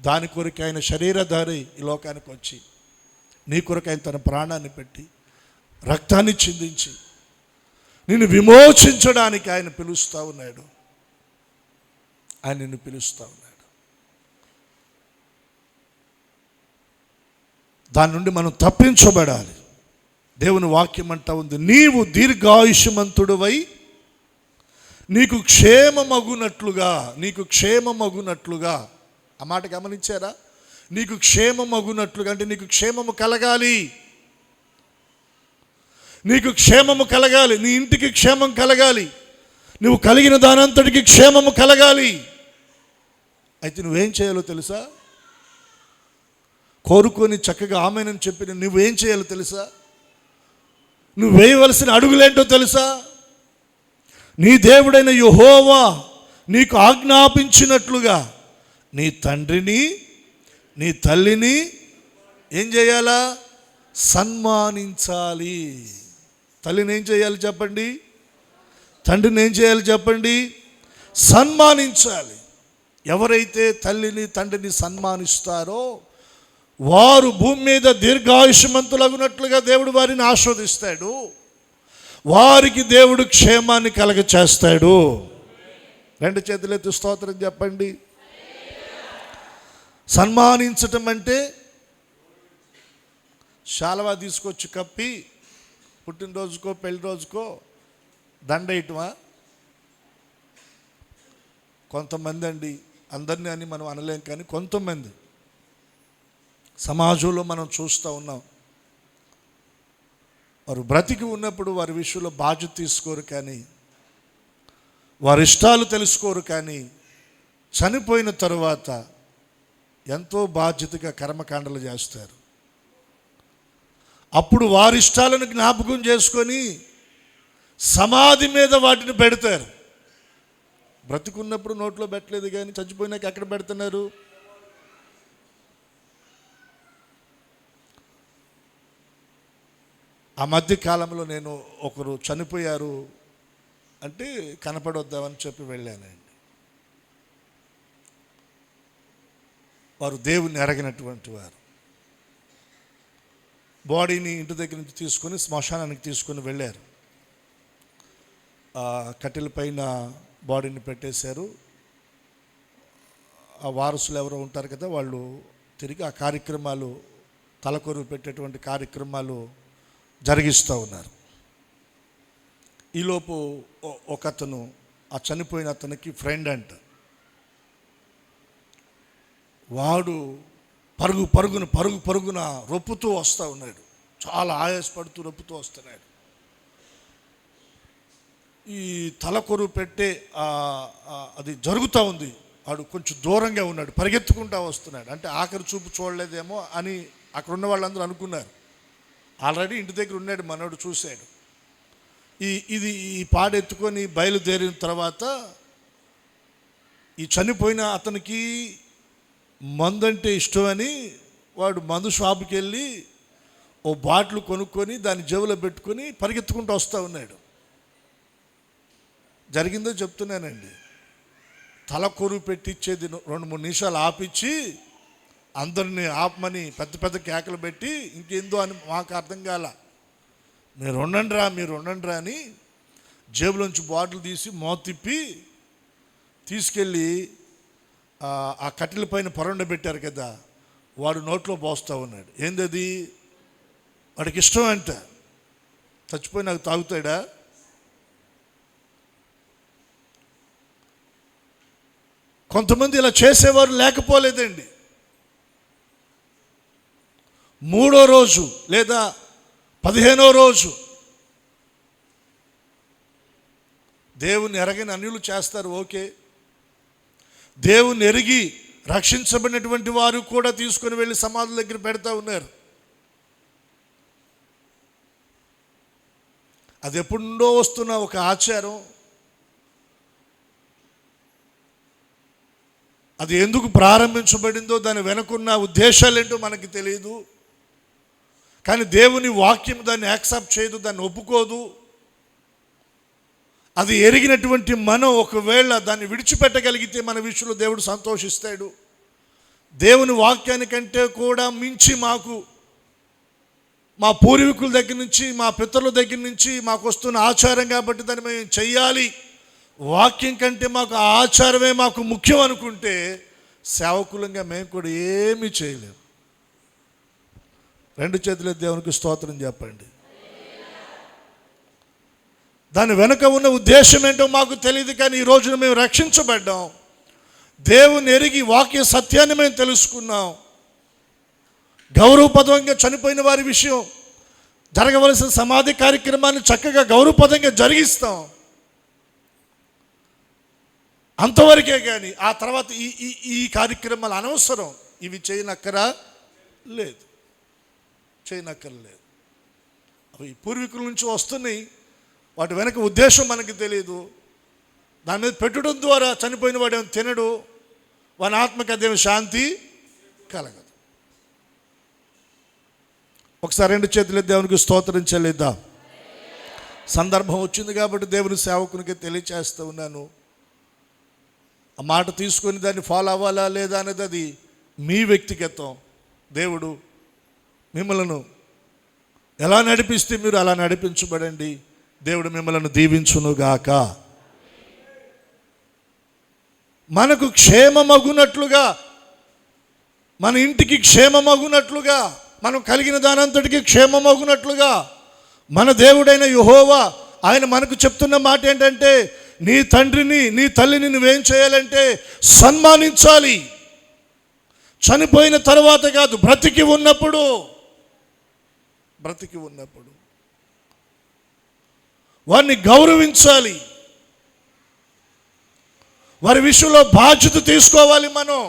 దాని కొరకు ఆయన శరీరధారి ఈ లోకానికి వచ్చి నీ కొరకు ఆయన తన ప్రాణాన్ని పెట్టి రక్తాన్ని చిందించి నిన్ను విమోచించడానికి ఆయన పిలుస్తూ ఉన్నాడు. ఆయన నిన్ను పిలుస్తూ ఉన్నాడు. దాని నుండి మనం తప్పించబడాలి. దేవుని వాక్యం అంటా ఉంది, నీవు దీర్ఘాయుష్మంతుడివై నీకు క్షేమమగునట్లుగా. ఆ మాట గమనించారా? నీకు క్షేమమగునట్లుగా అంటే నీకు క్షేమము కలగాలి. నీకు క్షేమము కలగాలి, నీ ఇంటికి క్షేమం కలగాలి, నువ్వు కలిగిన దానంతటికి క్షేమము కలగాలి. అయితే నువ్వేం చేయాలో తెలుసా? కోరుకొని చక్కగా ఆమెనని చెప్పి నువ్వేం చేయాలో తెలుసా? నువ్వు వేయవలసిన అడుగులేంటో తెలుసా? నీ దేవుడైన యెహోవా నీకు ఆజ్ఞాపించినట్లుగా నీ తండ్రిని నీ తల్లిని ఏం చేయాలా? సన్మానించాలి. తల్లిని ఏం చేయాలి చెప్పండి? తండ్రిని ఏం చేయాలి చెప్పండి? సన్మానించాలి. ఎవరైతే తల్లిని తండ్రిని సన్మానిస్తారో వారు భూమి మీద దీర్ఘాయుష్మంతులగునట్లుగా దేవుడు వారిని ఆస్వాదిస్తాడు. వారికి దేవుడు క్షేమాన్ని కలగచేస్తాడు. రెండు చేతులెత్తి స్తోత్రం చెప్పండి. సన్మానించటం అంటే శాలువా తీసుకొచ్చి కప్పి పుట్టినరోజుకో పెళ్లి రోజుకో దండేయటమా? కొంతమంది అండి, అందరినీ అని మనం అనలేం, కానీ కొంతమంది సమాజంలో మనం చూస్తూ ఉన్నాం. వారు బ్రతికి ఉన్నప్పుడు వారి విషయంలో బాధ్యత తీసుకోరు, కానీ వారి ఇష్టాలు తెలుసుకోరు, కానీ చనిపోయిన తరువాత ఎంతో బాధ్యతగా కర్మకాండలు చేస్తారు. అప్పుడు వారి ఇష్టాలను జ్ఞాపకం చేసుకొని సమాధి మీద వాటిని పెడతారు. బ్రతికున్నప్పుడు నోట్లో పెట్టలేదు, కానీ చచ్చిపోయినాక ఎక్కడ పెడుతున్నారు? ఆ మధ్య కాలంలో నేను ఒకరు చనిపోయారు అంటే కనపడొద్దామని చెప్పి వెళ్ళానండి. వారు దేవుణ్ణి ఎరగినటువంటి వారు. బాడీని ఇంటి దగ్గర నుంచి తీసుకొని శ్మశానానికి తీసుకొని వెళ్ళారు. కట్టెల పైన బాడీని పెట్టేశారు. ఆ వారసులు ఎవరో ఉంటారు కదా, వాళ్ళు తిరిగి ఆ కార్యక్రమాలు, తలకొరువు పెట్టేటువంటి కార్యక్రమాలు జరిగిస్తూ ఉన్నారు. ఈలోపు ఒక అతను, ఆ చనిపోయిన అతనికి ఫ్రెండ్ అంట, వాడు పరుగున రొప్పుతూ వస్తూ ఉన్నాడు. చాలా ఆయాసపడుతూ రొప్పుతూ వస్తున్నాడు. ఈ తలకొరువు పెట్టే అది జరుగుతూ ఉంది. వాడు కొంచెం దూరంగా ఉన్నాడు, పరిగెత్తుకుంటూ వస్తున్నాడు. అంటే ఆఖరి చూపు చూడలేదేమో అని అక్కడ ఉన్న వాళ్ళందరూ అనుకున్నారు. ఆల్రెడీ ఇంటి దగ్గర ఉన్నాడు, మనోడు చూశాడు. ఈ పాడెత్తుకొని బయలుదేరిన తర్వాత ఈ చనిపోయిన అతనికి మందు అంటే ఇష్టమని వాడు మందు షాపుకి వెళ్ళి ఓ బాటిల్ కొనుక్కొని దాన్ని జేబులో పెట్టుకొని పరిగెత్తుకుంటూ వస్తూ ఉన్నాడు. జరిగిందో చెప్తున్నానండి. తల కొరువు పెట్టించేది 2-3 నిమిషాలు ఆపిచ్చి అందరినీ ఆపమని పెద్ద కేకలు పెట్టి ఇంకేందో అని మాకు అర్థం కాల. మీరు ఉండండిరా అని జేబులోంచి బాటిల్ తీసి మోత తిప్పి తీసుకెళ్ళి ఆ కట్టెల పైన పొరండ పెట్టారు కదా, వాడు నోట్లో పోస్తూ ఉన్నాడు. ఏందది? వాడికి ఇష్టం అంట. చచ్చిపోయి నాకు తాగుతాడా? కొంతమంది ఇలా చేసేవారు లేకపోలేదండి. 3వ రోజు లేదా 15వ రోజు దేవుని ఎరగని అన్యులు చేస్తారు, ఓకే. దేవుని ఎరిగి రక్షించబడినటువంటి వారు కూడా తీసుకొని వెళ్ళి సమాధుల దగ్గర పెడతా ఉన్నారు. అది ఎప్పుడుండో వస్తున్న ఒక ఆచారం. అది ఎందుకు ప్రారంభించబడిందో దాని వెనుకున్న ఉద్దేశాలు ఏంటో మనకి తెలియదు. కానీ దేవుని వాక్యం దాన్ని యాక్సెప్ట్ చేయదు, దాన్ని ఒప్పుకోదు. అది ఎరిగినటువంటి మనం ఒకవేళ దాన్ని విడిచిపెట్టగలిగితే మన విషయంలో దేవుడు సంతోషిస్తాడు. దేవుని వాక్యానికంటే కూడా మించి మా పూర్వీకుల దగ్గర నుంచి, మా పితరుల దగ్గర నుంచి మాకు వస్తున్న ఆచారం కాబట్టి దాన్ని మేము చెయ్యాలి, వాక్యం కంటే మాకు ఆచారమే మాకు ముఖ్యం అనుకుంటే సేవకులంగా మేము కూడా ఏమీ చేయలేము. రెండు చేతుల దేవునికి స్తోత్రం చెప్పండి. దాని వెనుక ఉన్న ఉద్దేశం ఏంటో మాకు తెలియదు, కానీ ఈ రోజున మేము రక్షించబడ్డాం. దేవుని ఎరిగి వాక్య సత్యాన్ని మేము తెలుసుకున్నాం. గౌరవపదంగా చనిపోయిన వారి విషయం జరగవలసిన సమాధి కార్యక్రమాన్ని చక్కగా గౌరవపదంగా జరిగిస్తాం, అంతవరకే. కానీ ఆ తర్వాత ఈ కార్యక్రమాలు అనవసరం, ఇవి చేయనక్కరా లేదు, చేయనక్కర్లేదు. అవి పూర్వీకుల నుంచి వస్తున్నాయి, వాటి వెనక ఉద్దేశం మనకి తెలియదు. దాని మీద పెట్టడం ద్వారా చనిపోయిన వాడు ఏమో తినడు, వాని ఆత్మకి అదేమో శాంతి కలగదు. ఒకసారి రెండు చేతులు దేవునికి స్తోత్రం చెల్లిద్దాం. సందర్భం వచ్చింది కాబట్టి దేవుని సేవకునికి తెలియచేస్తూ ఉన్నాను. ఆ మాట తీసుకొని దాన్ని ఫాలో అవ్వాలా లేదా అనేది అది మీ వ్యక్తిగతం. దేవుడు మిమ్మలను ఎలా నడిపిస్తే మీరు అలా నడిపించబడండి. దేవుడు మిమ్మలను దీవించునుగాక. మనకు క్షేమమగునట్లుగా, మన ఇంటికి క్షేమమగునట్లుగా, మనం కలిగిన దానంతటికి క్షేమమగునట్లుగా మన దేవుడైన యెహోవా ఆయన మనకు చెప్తున్న మాట ఏంటంటే, నీ తండ్రిని నీ తల్లిని నువ్వేం చేయాలంటే సన్మానించాలి. చనిపోయిన తర్వాత కాదు, బ్రతికి ఉన్నప్పుడు వారిని గౌరవించాలి. వారి విషయంలో బాధ్యత తీసుకోవాలి. మనం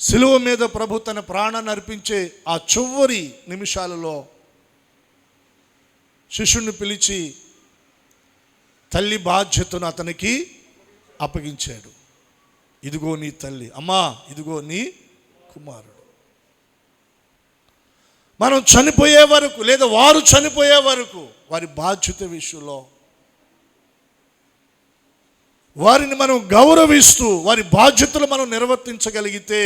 సిలువ మీద ప్రభు తన ప్రాణాన్ని అర్పించే ఆ చివరి నిమిషాలలో శిష్యుని పిలిచి తల్లి బాధ్యతను అతనికి అప్పగించాడు. ఇదిగో నీ తల్లి, అమ్మా ఇదిగో నీ కుమారుడు. మనం చనిపోయే వరకు లేదా వారు చనిపోయే వరకు వారి బాధ్యత విషయంలో వారిని మనం గౌరవిస్తూ వారి బాధ్యతలు మనం నిర్వర్తించగలిగితే,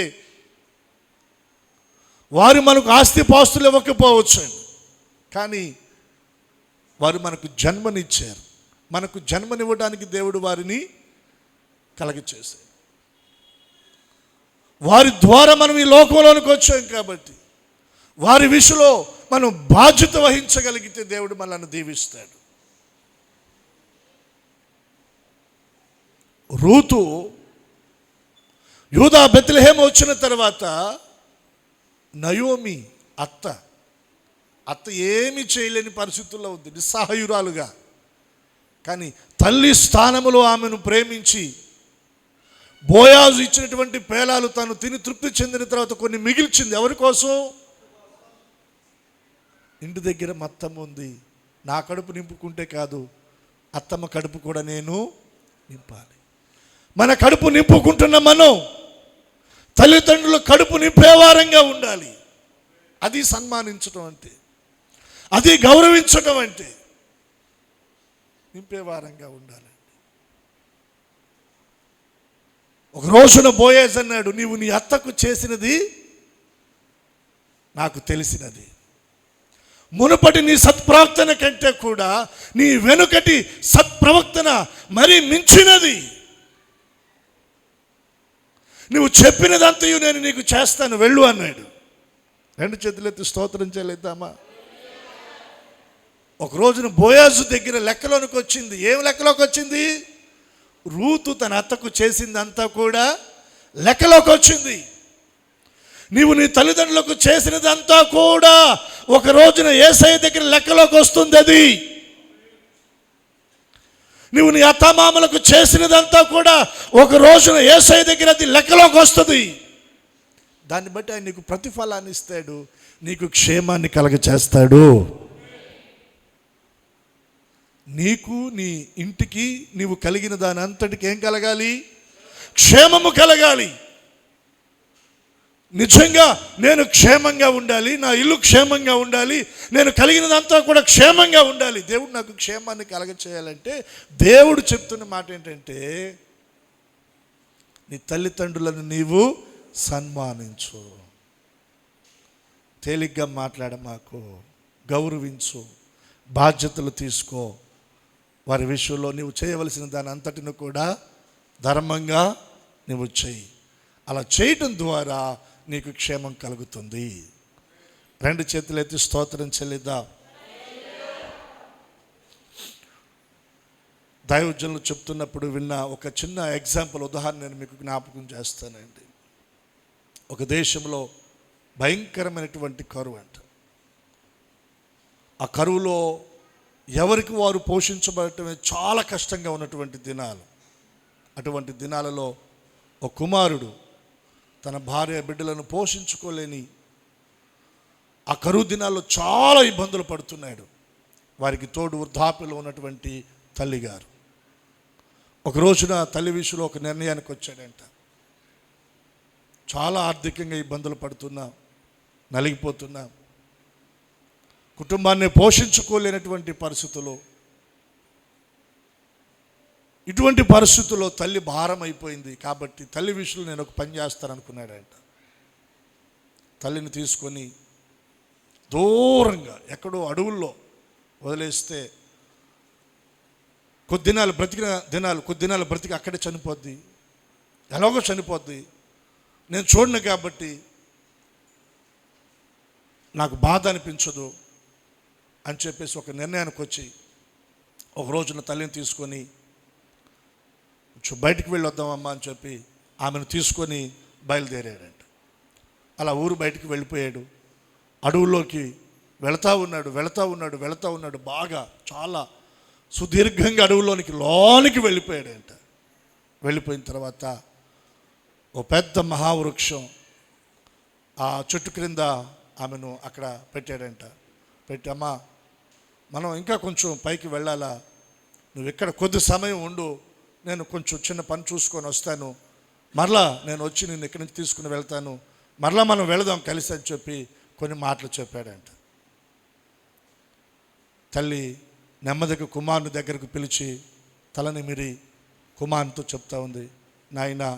వారు మనకు ఆస్తిపాస్తులు ఇవ్వకపోవచ్చు, కానీ వారు మనకు జన్మనిచ్చారు. మనకు జన్మనివ్వడానికి దేవుడు వారిని కలగచేశారు. వారి ద్వారా మనం ఈ లోకంలోనికి వచ్చాం కాబట్టి వారి విషయంలో మనం బాధ్యత వహించగలిగితే దేవుడు మనల్ని దీవిస్తాడు. రూతు యూదా బెత్లెహేము వచ్చిన తర్వాత నయోమి అత్త ఏమీ చేయలేని పరిస్థితుల్లో ఉంది, నిస్సహాయురాలుగా. కానీ తల్లి స్థానములో ఆమెను ప్రేమించి బోయాజు ఇచ్చినటువంటి పేలాలు తను తిని తృప్తి చెందిన తర్వాత కొన్ని మిగిల్చింది. ఎవరి కోసం? ఇంటి దగ్గర మత్తమ్మ ఉంది, నా కడుపు నింపుకుంటే కాదు, అత్తమ్మ కడుపు కూడా నేను నింపాలి. మన కడుపు నింపుకుంటున్న మనం తల్లిదండ్రుల కడుపు నింపేవారంగా ఉండాలి. అది సన్మానించడం అంటే, అది గౌరవించడం అంటే, నింపేవారంగా ఉండాలి. ఒక రోజున బోయేజ్ అన్నాడు, నీవు నీ అత్తకు చేసినది నాకు తెలిసినది. మునుపటి నీ సత్ప్రవర్తన కంటే కూడా నీ వెనుకటి సత్ప్రవర్తన మరీ మించినది. నువ్వు చెప్పినదంతయు నేను నీకు చేస్తాను, వెళ్ళు అన్నాడు. రెండు చేతులెత్తి స్తోత్రం చేయలేద్దామా? ఒక రోజున బోయాజు దగ్గర లెక్కలోనికి వచ్చింది. ఏం లెక్కలోకి వచ్చింది? రూతు తన అత్తకు చేసిందంతా కూడా లెక్కలోకి వచ్చింది. నీవు నీ తల్లిదండ్రులకు చేసినదంతా కూడా ఒక రోజున యేసయ్య దగ్గర లెక్కలోకి వస్తుంది. అది నువ్వు నీ అత్తమామలకు చేసినదంతా కూడా ఒక రోజున యేసయ్య దగ్గర అది లెక్కలోకి వస్తుంది. దాన్ని బట్టి ఆయన నీకు ప్రతిఫలాన్ని ఇస్తాడు, నీకు క్షేమాన్ని కలగచేస్తాడు. నీకు నీ ఇంటికి నీవు కలిగిన దాని అంతటికి ఏం కలగాలి? క్షేమము కలగాలి. నిజంగా నేను క్షేమంగా ఉండాలి, నా ఇల్లు క్షేమంగా ఉండాలి, నేను కలిగినదంతా కూడా క్షేమంగా ఉండాలి. దేవుడు నాకు క్షేమాన్ని కలగచేయాలంటే దేవుడు చెప్తున్న మాట ఏంటంటే, నీ తల్లిదండ్రులను నీవు సన్మానించు, తేలిగ్గా మాట్లాడ మాకు, గౌరవించు, బాధ్యతలు తీసుకో, వారి విషయంలో నీవు చేయవలసిన దాని అంతటిని కూడా ధర్మంగా నువ్వు చెయ్యి. అలా చేయటం ద్వారా నీకు క్షేమం కలుగుతుంది. రెండు చేతులెత్తి స్తోత్రం చెల్లిద్దాం. దైవజనులు చెప్తున్నప్పుడు విన్న ఒక చిన్న ఎగ్జాంపుల్, ఉదాహరణ నేను మీకు జ్ఞాపకం చేస్తానండి. ఒక దేశంలో భయంకరమైనటువంటి కరువు అంట. ఆ కరువులో ఎవరికి వారు పోషించబడటమే చాలా కష్టంగా ఉన్నటువంటి దినాలు. అటువంటి దినాలలో ఒక కుమారుడు తన భార్య బిడ్డలను పోషించుకోలేని ఆ కరువు దినాల్లో చాలా ఇబ్బందులు పడుతున్నాడు. వారికి తోడు వృద్ధాప్యలో ఉన్నటువంటి తల్లిగారు. ఒక రోజున తల్లి విషయంలో ఒక నిర్ణయానికి వచ్చాడంట. చాలా ఆర్థికంగా ఇబ్బందులు పడుతున్నా, నలిగిపోతున్నా, కుటుంబాన్ని పోషించుకోలేనటువంటి పరిస్థితులు. ఇటువంటి పరిస్థితుల్లో తల్లి భారం అయిపోయింది కాబట్టి తల్లి విషయంలో నేను ఒక పని చేస్తాననుకున్నాడంట. తల్లిని తీసుకొని దూరంగా ఎక్కడో అడవుల్లో వదిలేస్తే కొద్ది దినాలు బ్రతికి అక్కడే చనిపోద్ది, ఎలాగో చనిపోద్ది, నేను చూడను కాబట్టి నాకు బాధ అనిపించదు అని చెప్పేసి ఒక నిర్ణయానికి వచ్చి ఒక రోజున తల్లిని తీసుకొని బయటికి వెళ్ళి వద్దామమ్మా అని చెప్పి ఆమెను తీసుకొని బయలుదేరాడంట. అలా ఊరు బయటికి వెళ్ళిపోయాడు. అడవుల్లోకి వెళతా ఉన్నాడు. బాగా చాలా సుదీర్ఘంగా లోనికి వెళ్ళిపోయాడంట. వెళ్ళిపోయిన తర్వాత ఓ పెద్ద మహావృక్షం, ఆ చెట్టు క్రింద ఆమెను అక్కడ పెట్టాడంట. పెట్టి, అమ్మా మనం ఇంకా కొంచెం పైకి వెళ్ళాలా, నువ్వు ఇక్కడ కొద్ది సమయం ఉండు, నేను కొంచెం చిన్న పని చూసుకొని వస్తాను, మరలా నేను వచ్చి నిన్ను ఇక్కడి నుంచి తీసుకుని వెళ్తాను, మరలా మనం వెళదాం కలిసి అని చెప్పి కొన్ని మాటలు చెప్పాడంట. తల్లి నెమ్మదిగా కుమారుని దగ్గరకు పిలిచి తల నిమిరి కుమారునితో చెప్తా ఉంది, నాయనా,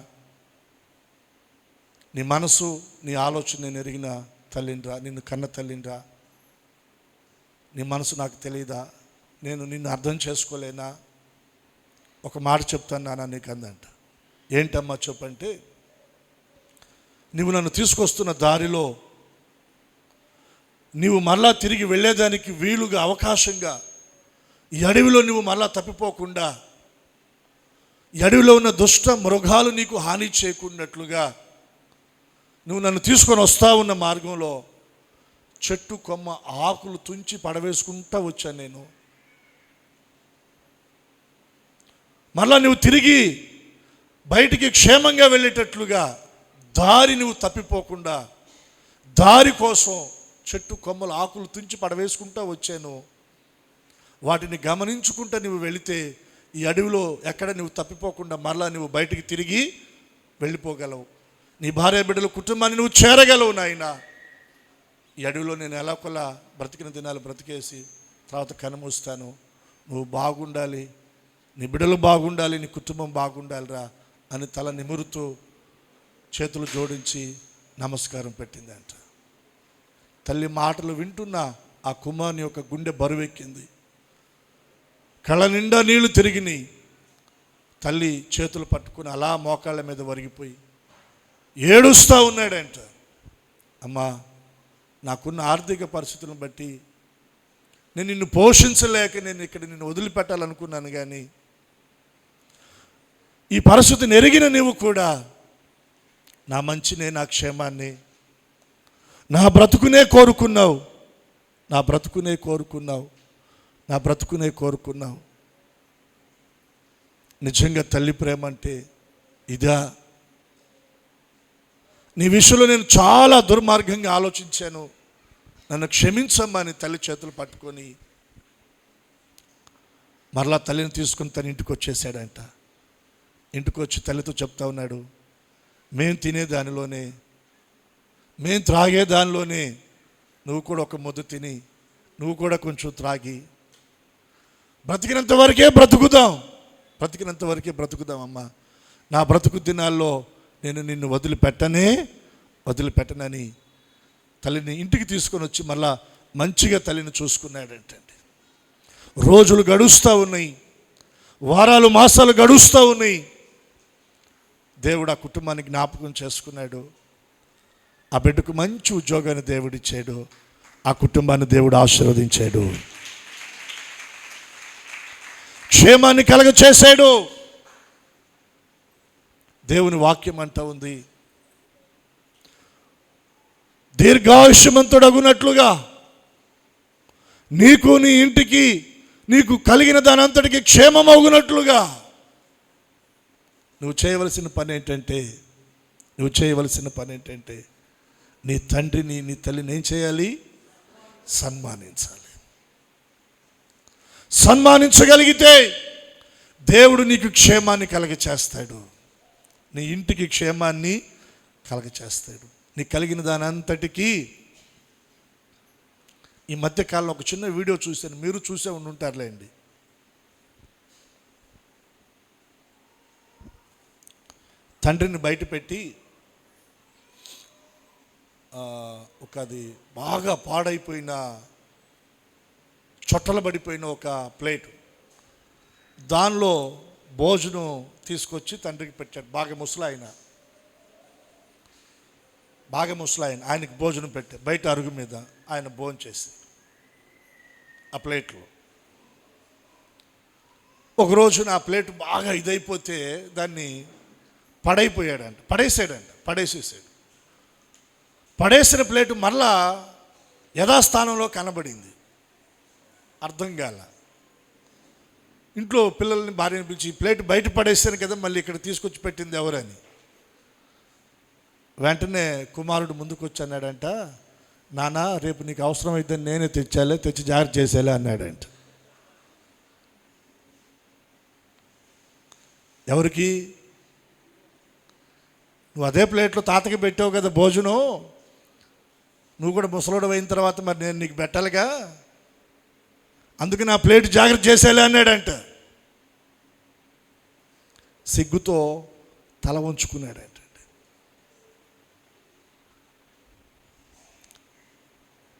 నీ మనసు నీ ఆలోచన నేను ఎరిగిన తల్లినిరా, నిన్ను కన్న తల్లినిరా, నీ మనసు నాకు తెలియదా, నేను నిన్ను అర్థం చేసుకోలేనా, ఒక మాట చెప్తాను నాన్న నీకు అందంట. ఏంటమ్మా చెప్పంటే, నువ్వు నన్ను తీసుకొస్తున్న దారిలో నీవు మరలా తిరిగి వెళ్ళేదానికి వీలుగా అవకాశంగా ఈ అడవిలో నువ్వు మరలా తప్పిపోకుండా, ఈ అడవిలో ఉన్న దుష్ట మృగాలు నీకు హాని చేయకున్నట్లుగా నువ్వు నన్ను తీసుకొని వస్తా ఉన్న మార్గంలో చెట్టు కొమ్మ ఆకులు తుంచి పడవేసుకుంటా వచ్చాను నేను. మరలా నువ్వు తిరిగి బయటికి క్షేమంగా వెళ్ళేటట్లుగా దారి నువ్వు తప్పిపోకుండా దారి కోసం చెట్టు కొమ్మలు ఆకులు తుంచి పడవేసుకుంటా వచ్చాను. వాటిని గమనించుకుంటా నువ్వు వెళితే ఈ అడవిలో ఎక్కడ నువ్వు తప్పిపోకుండా మరలా నువ్వు బయటికి తిరిగి వెళ్ళిపోగలవు, నీ భార్య బిడ్డల కుటుంబాన్ని నువ్వు చేరగలవు నాయనా. ఈ అడవిలో నేను ఎలాకొలా బ్రతికిన దినాలు బ్రతికేసి తర్వాత కనుమూస్తాను, నువ్వు బాగుండాలి, నీ బిడ్డలు బాగుండాలి, నీ కుటుంబం బాగుండాలిరా అని తల నిమురుతూ చేతులు జోడించి నమస్కారం పెట్టిందంట. తల్లి మాటలు వింటున్న ఆ కుమారుని యొక్క గుండె బరువెక్కింది, కళ్ళ నిండా నీళ్లు తిరిగినాయి. తల్లి చేతులు పట్టుకుని అలా మోకాళ్ళ మీద వరిగిపోయి ఏడుస్తూ ఉన్నాడంట. అమ్మా, నాకున్న ఆర్థిక పరిస్థితులను బట్టి నేను నిన్ను పోషించలేక నేను ఇక్కడ నిన్ను వదిలిపెట్టాలనుకున్నాను, కానీ ఈ పరిస్థితిని ఎరిగిన నీవు కూడా నా మంచినే, నా క్షేమాన్ని, నా బ్రతుకునే కోరుకున్నావు. నిజంగా తల్లి ప్రేమ అంటే ఇదా? నీ విషయంలో నేను చాలా దుర్మార్గంగా ఆలోచించాను, నన్ను క్షమించమ్మా అని తల్లి చేతులు పట్టుకొని మరలా తల్లిని తీసుకుని తన ఇంటికి వచ్చేసాడంట. ఇంటికి వచ్చి తల్లితో చెప్తా ఉన్నాడు, మేము తినే దానిలోనే, మేము త్రాగే దానిలోనే నువ్వు కూడా ఒక ముద్ద తిని, నువ్వు కూడా కొంచెం త్రాగి బ్రతికినంత వరకే బ్రతుకుదాం అమ్మా. నా బ్రతుకు దినాల్లో నేను నిన్ను వదిలిపెట్టనని తల్లిని ఇంటికి తీసుకొని వచ్చి మళ్ళా మంచిగా తల్లిని చూసుకున్నాడంటండి. రోజులు గడుస్తూ ఉన్నాయి, వారాలు మాసాలు గడుస్తూ ఉన్నాయి. దేవుడు ఆ కుటుంబాన్ని జ్ఞాపకం చేసుకున్నాడు. ఆ బిడ్డకు మంచి ఉద్యోగాన్ని దేవుడిచ్చాడు. ఆ కుటుంబాన్ని దేవుడు ఆశీర్వదించాడు, క్షేమాన్ని కలగచేశాడు. దేవుని వాక్యం అంటా ఉంది, దీర్ఘాయుష్మంతుడగునట్లుగా నీకు నీ ఇంటికి నీకు కలిగిన దానంతటికి క్షేమం అవునట్లుగా నువ్వు చేయవలసిన పని ఏంటంటే నీ తండ్రిని నీ తల్లిని ఏం చేయాలి? సన్మానించగలిగితే దేవుడు నీకు క్షేమాన్ని కలగచేస్తాడు, నీ ఇంటికి క్షేమాన్ని కలగచేస్తాడు. నీకు కలిగిన దాని అంతటికీ. ఈ మధ్యకాలంలో ఒక చిన్న వీడియో చూశాను, మీరు చూసే ఉంటారులేండి. తండ్రిని బయట పెట్టి అది బాగా పాడైపోయిన చొట్టలబడిపోయిన ఒక ప్లేట్, దానిలో భోజనం తీసుకొచ్చి తండ్రికి పెట్టాడు. బాగా ముసలాయన ఆయనకి భోజనం పెట్టాడు. బయట అరుగు మీద ఆయన భోజనం చేసి ఆ ప్లేట్లో. ఒకరోజు ఆ ప్లేట్ బాగా ఇదైపోతే దాన్ని పడేసేసాడు. పడేసిన ప్లేటు మరలా యథాస్థానంలో కనబడింది. అర్థం కాల. ఇంట్లో పిల్లల్ని భార్యని పిలిచి, ఈ ప్లేట్ బయట పడేసాను కదా, మళ్ళీ ఇక్కడ తీసుకొచ్చి పెట్టింది ఎవరని. వెంటనే కుమారుడు ముందుకు వచ్చి అన్నాడంట, నాన్న రేపు నీకు అవసరమైతే నేనే తెచ్చి జాగ్రత్త చేసేలే అన్నాడంట. ఎవరికి? నువ్వు అదే ప్లేట్లో తాతకి పెట్టావు కదా భోజనం, నువ్వు కూడా ముసలోడు అయిన తర్వాత మరి నేను నీకు పెట్టాలిగా, అందుకే నా ప్లేట్ జాగ్రత్త చేసేలే అన్నాడంట. సిగ్గుతో తల వంచుకున్నాడంట.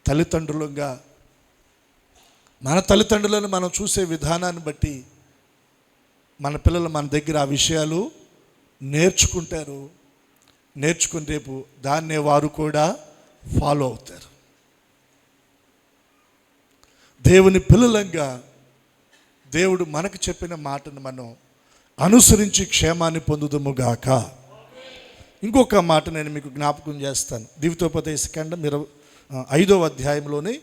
తల్లిదండ్రులుగా మన తల్లిదండ్రులను మనం చూసే విధానాన్ని బట్టి మన పిల్లలు మన దగ్గర ఆ విషయాలు నేర్చుకుంటారు. నేర్చుకుని రేపు దాన్నే వారు కూడా ఫాలో అవుతారు. దేవుని పిల్లలంగా దేవుడు మనకు చెప్పిన మాటను మనం అనుసరించి క్షేమాన్ని పొందుదుముగాక. ఇంకొక మాట నేను మీకు జ్ఞాపకం చేస్తాను. ద్వితోపదేశకాండం 5వ అధ్యాయంలోని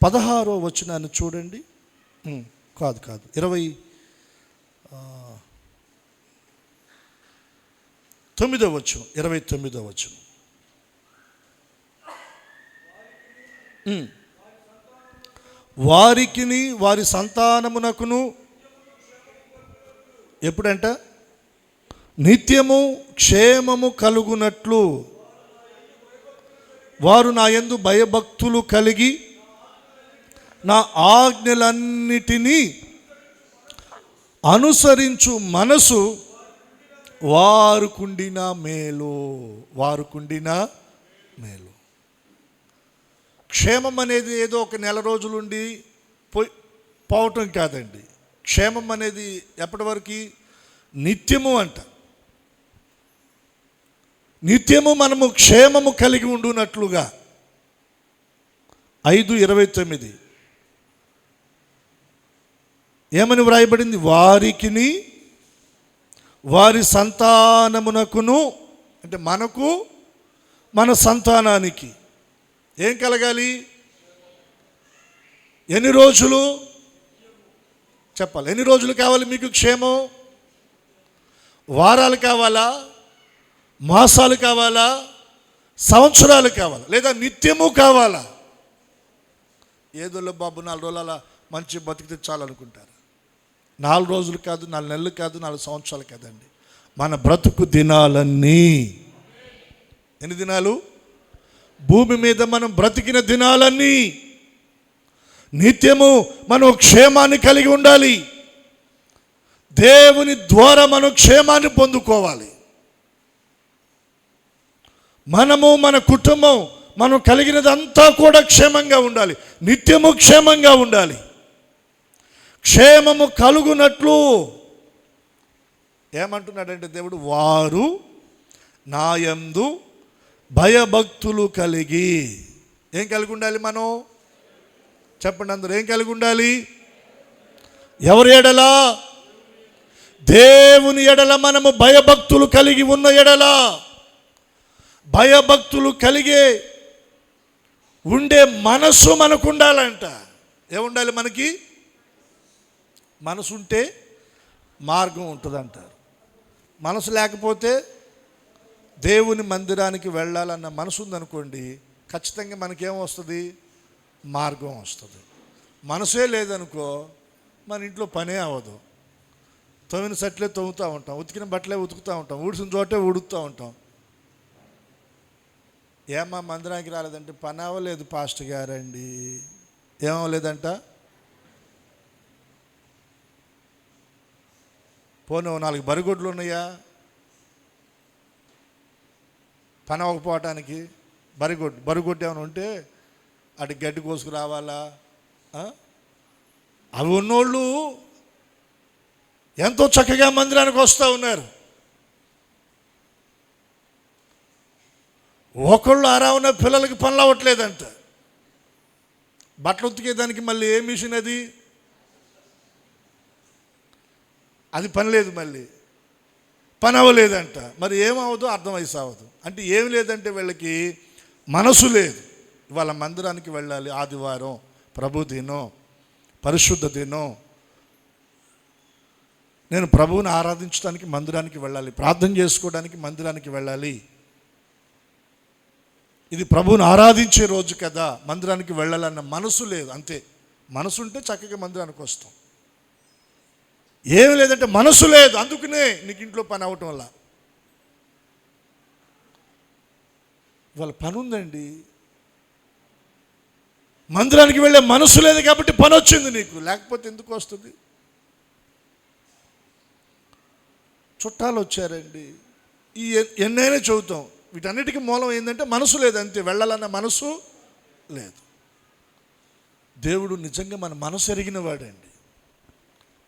16వ వచనాన్ని చూడండి. 29వ వచనం. 29వ వచనం. వారికిని వారి సంతానమునకును ఎప్పుడంట నిత్యము క్షేమము కలుగునట్లు వారు నా యందు భయభక్తులు కలిగి నా ఆజ్ఞలన్నిటినీ అనుసరించు మనసు వారుకుండిన మేలు. క్షేమం అనేది ఏదో ఒక నెల రోజులుండి పోవటం కాదండి. క్షేమం అనేది ఎప్పటి వరకు? నిత్యము అంట. నిత్యము మనము క్షేమము కలిగి ఉండునట్లుగా. 5:29 ఏమని వ్రాయబడింది? వారికిని వారి సంతానమునకును, అంటే మనకు మన సంతానానికి ఏం కలగాలి? ఎన్ని రోజులు చెప్పాలి? ఎన్ని రోజులు కావాలి మీకు క్షేమం? వారాలు కావాలా? మాసాలు కావాలా? సంవత్సరాలు కావాలా? లేదా నిత్యము కావాలా? ఏదో బాబు 4 రోజులు అలా మంచి బతికితే చాలనుకుంటారు. 4 రోజులు కాదు, 4 నెలలు కాదు, 4 సంవత్సరాలు కాదండి. మన బ్రతుకు దినాలన్నీ. ఎన్ని దినాలు? భూమి మీద మనం బ్రతికిన దినాలన్నీ నిత్యము మనం క్షేమాన్ని కలిగి ఉండాలి. దేవుని ద్వారా మనం క్షేమాన్ని పొందుకోవాలి. మనము, మన కుటుంబం, మనం కలిగినదంతా కూడా క్షేమంగా ఉండాలి. నిత్యము క్షేమంగా ఉండాలి. క్షేమము కలుగునట్లు ఏమంటున్నాడంటే దేవుడు, వారు నా యందు భయభక్తులు కలిగి. ఏం కలిగి ఉండాలి మనం? చెప్పండి అందరూ, ఏం కలిగి ఉండాలి? ఎవరి ఎడల? దేవుని ఎడల మనము భయభక్తులు కలిగి ఉన్న ఎడల, భయభక్తులు కలిగే ఉండే మనస్సు మనకు ఉండాలంట. ఏముండాలి మనకి? మనసు ఉంటే మార్గం ఉంటుంది అంటారు. మనసు లేకపోతే, దేవుని మందిరానికి వెళ్ళాలన్న మనసు ఉందనుకోండి, ఖచ్చితంగా మనకేం వస్తుంది? మార్గం వస్తుంది. మనసే లేదనుకో, మన ఇంట్లో పనే అవ్వదు. తొమ్మిన సట్లే తవ్వుతూ ఉంటాం, ఉతికిన బట్టలే ఉతుకుతూ ఉంటాం, ఊడిసిన చోటే ఉడుకుతూ ఉంటాం. ఏమా మందిరానికి రాలేదంటే, పని అవ్వలేదు పాస్టర్ గారండి. ఏమవ్వలేదంట? పోనీ 4 బరిగొడ్లు ఉన్నాయా పని అవ్వకపోవటానికి? బరిగొడ్డు ఏమైనా ఉంటే అటు గడ్డి కోసుకు రావాలా? అవి ఉన్నోళ్ళు ఎంతో చక్కగా మందిరానికి వస్తూ ఉన్నారు. ఒకళ్ళు అరా ఉన్న పిల్లలకి పనులు అవ్వట్లేదంట. బట్టలు ఉతికేదానికి మళ్ళీ ఏ మిషన్ అది పని లేదు, మళ్ళీ పని అవ్వలేదంట. మరి ఏమవుదో అర్థమై సావదు. అంటే ఏమి లేదంటే వీళ్ళకి మనసు లేదు. ఇవాళ మందిరానికి వెళ్ళాలి, ఆదివారం ప్రభు దినం, పరిశుద్ధ దినం, నేను ప్రభువుని ఆరాధించడానికి మందిరానికి వెళ్ళాలి, ప్రార్థన చేసుకోవడానికి మందిరానికి వెళ్ళాలి, ఇది ప్రభువుని ఆరాధించే రోజు కదా, మందిరానికి వెళ్ళాలన్న మనసు లేదు. అంతే. మనసు ఉంటే చక్కగా మందిరానికి వస్తాం. ఏమి లేదంటే మనసు లేదు, అందుకనే నీకు ఇంట్లో పని అవ్వటం వల్ల. వాళ్ళ పని ఉందండి, మందిరానికి వెళ్ళే మనసు లేదు కాబట్టి పని వచ్చింది నీకు, లేకపోతే ఎందుకు వస్తుంది? చుట్టాలు వచ్చారండి, ఈ ఎన్నైనా చదువుతాం, వీటన్నిటికీ మూలం ఏంటంటే మనసు లేదు. అంతే, వెళ్ళాలన్న మనసు లేదు. దేవుడు నిజంగా మన మనసు ఎరిగిన వాడండి.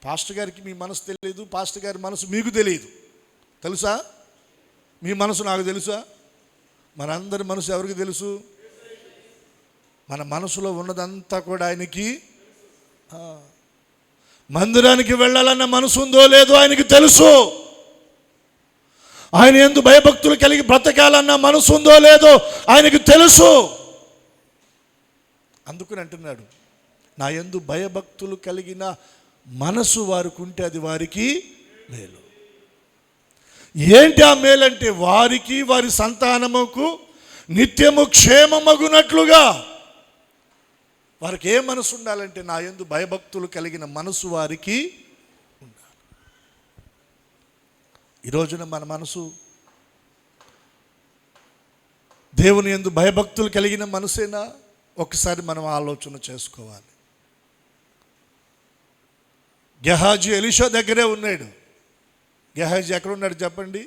పాస్టర్ గారికి మీ మనసు తెలియదు, పాస్టర్ గారి మనసు మీకు తెలియదు. తెలుసా? మీ మనసు నాకు తెలుసా? మనందరి మనసు ఎవరికి తెలుసు? మన మనసులో ఉన్నదంతా కూడా ఆయనకి. మందిరానికి వెళ్ళాలన్న మనసు ఉందో లేదో ఆయనకి తెలుసు. ఆయన యందు భయభక్తులు కలిగి బ్రతకాలన్న మనసు ఉందో లేదో ఆయనకి తెలుసు. అందుకని అంటున్నాడు, నా యందు భయభక్తులు కలిగిన మనసు వారికి ఉంటే అది వారికి మేలు. ఏంటి ఆ మేలంటే, వారికి వారి సంతానముకు నిత్యము క్షేమమగునట్లుగా. వారికి ఏ మనసు ఉండాలంటే, నా యందు భయభక్తులు కలిగిన మనసు వారికి ఉండాలి. ఈ రోజున మన మనసు దేవుని యందు భయభక్తులు కలిగిన మనసేనా? ఒకసారి మనం ఆలోచన చేసుకోవాలి. గెహాజీ ఎలీషా దగ్గరే ఉన్నాడు. గెహాజీ ఎక్కడ ఉన్నాడు చెప్పండి?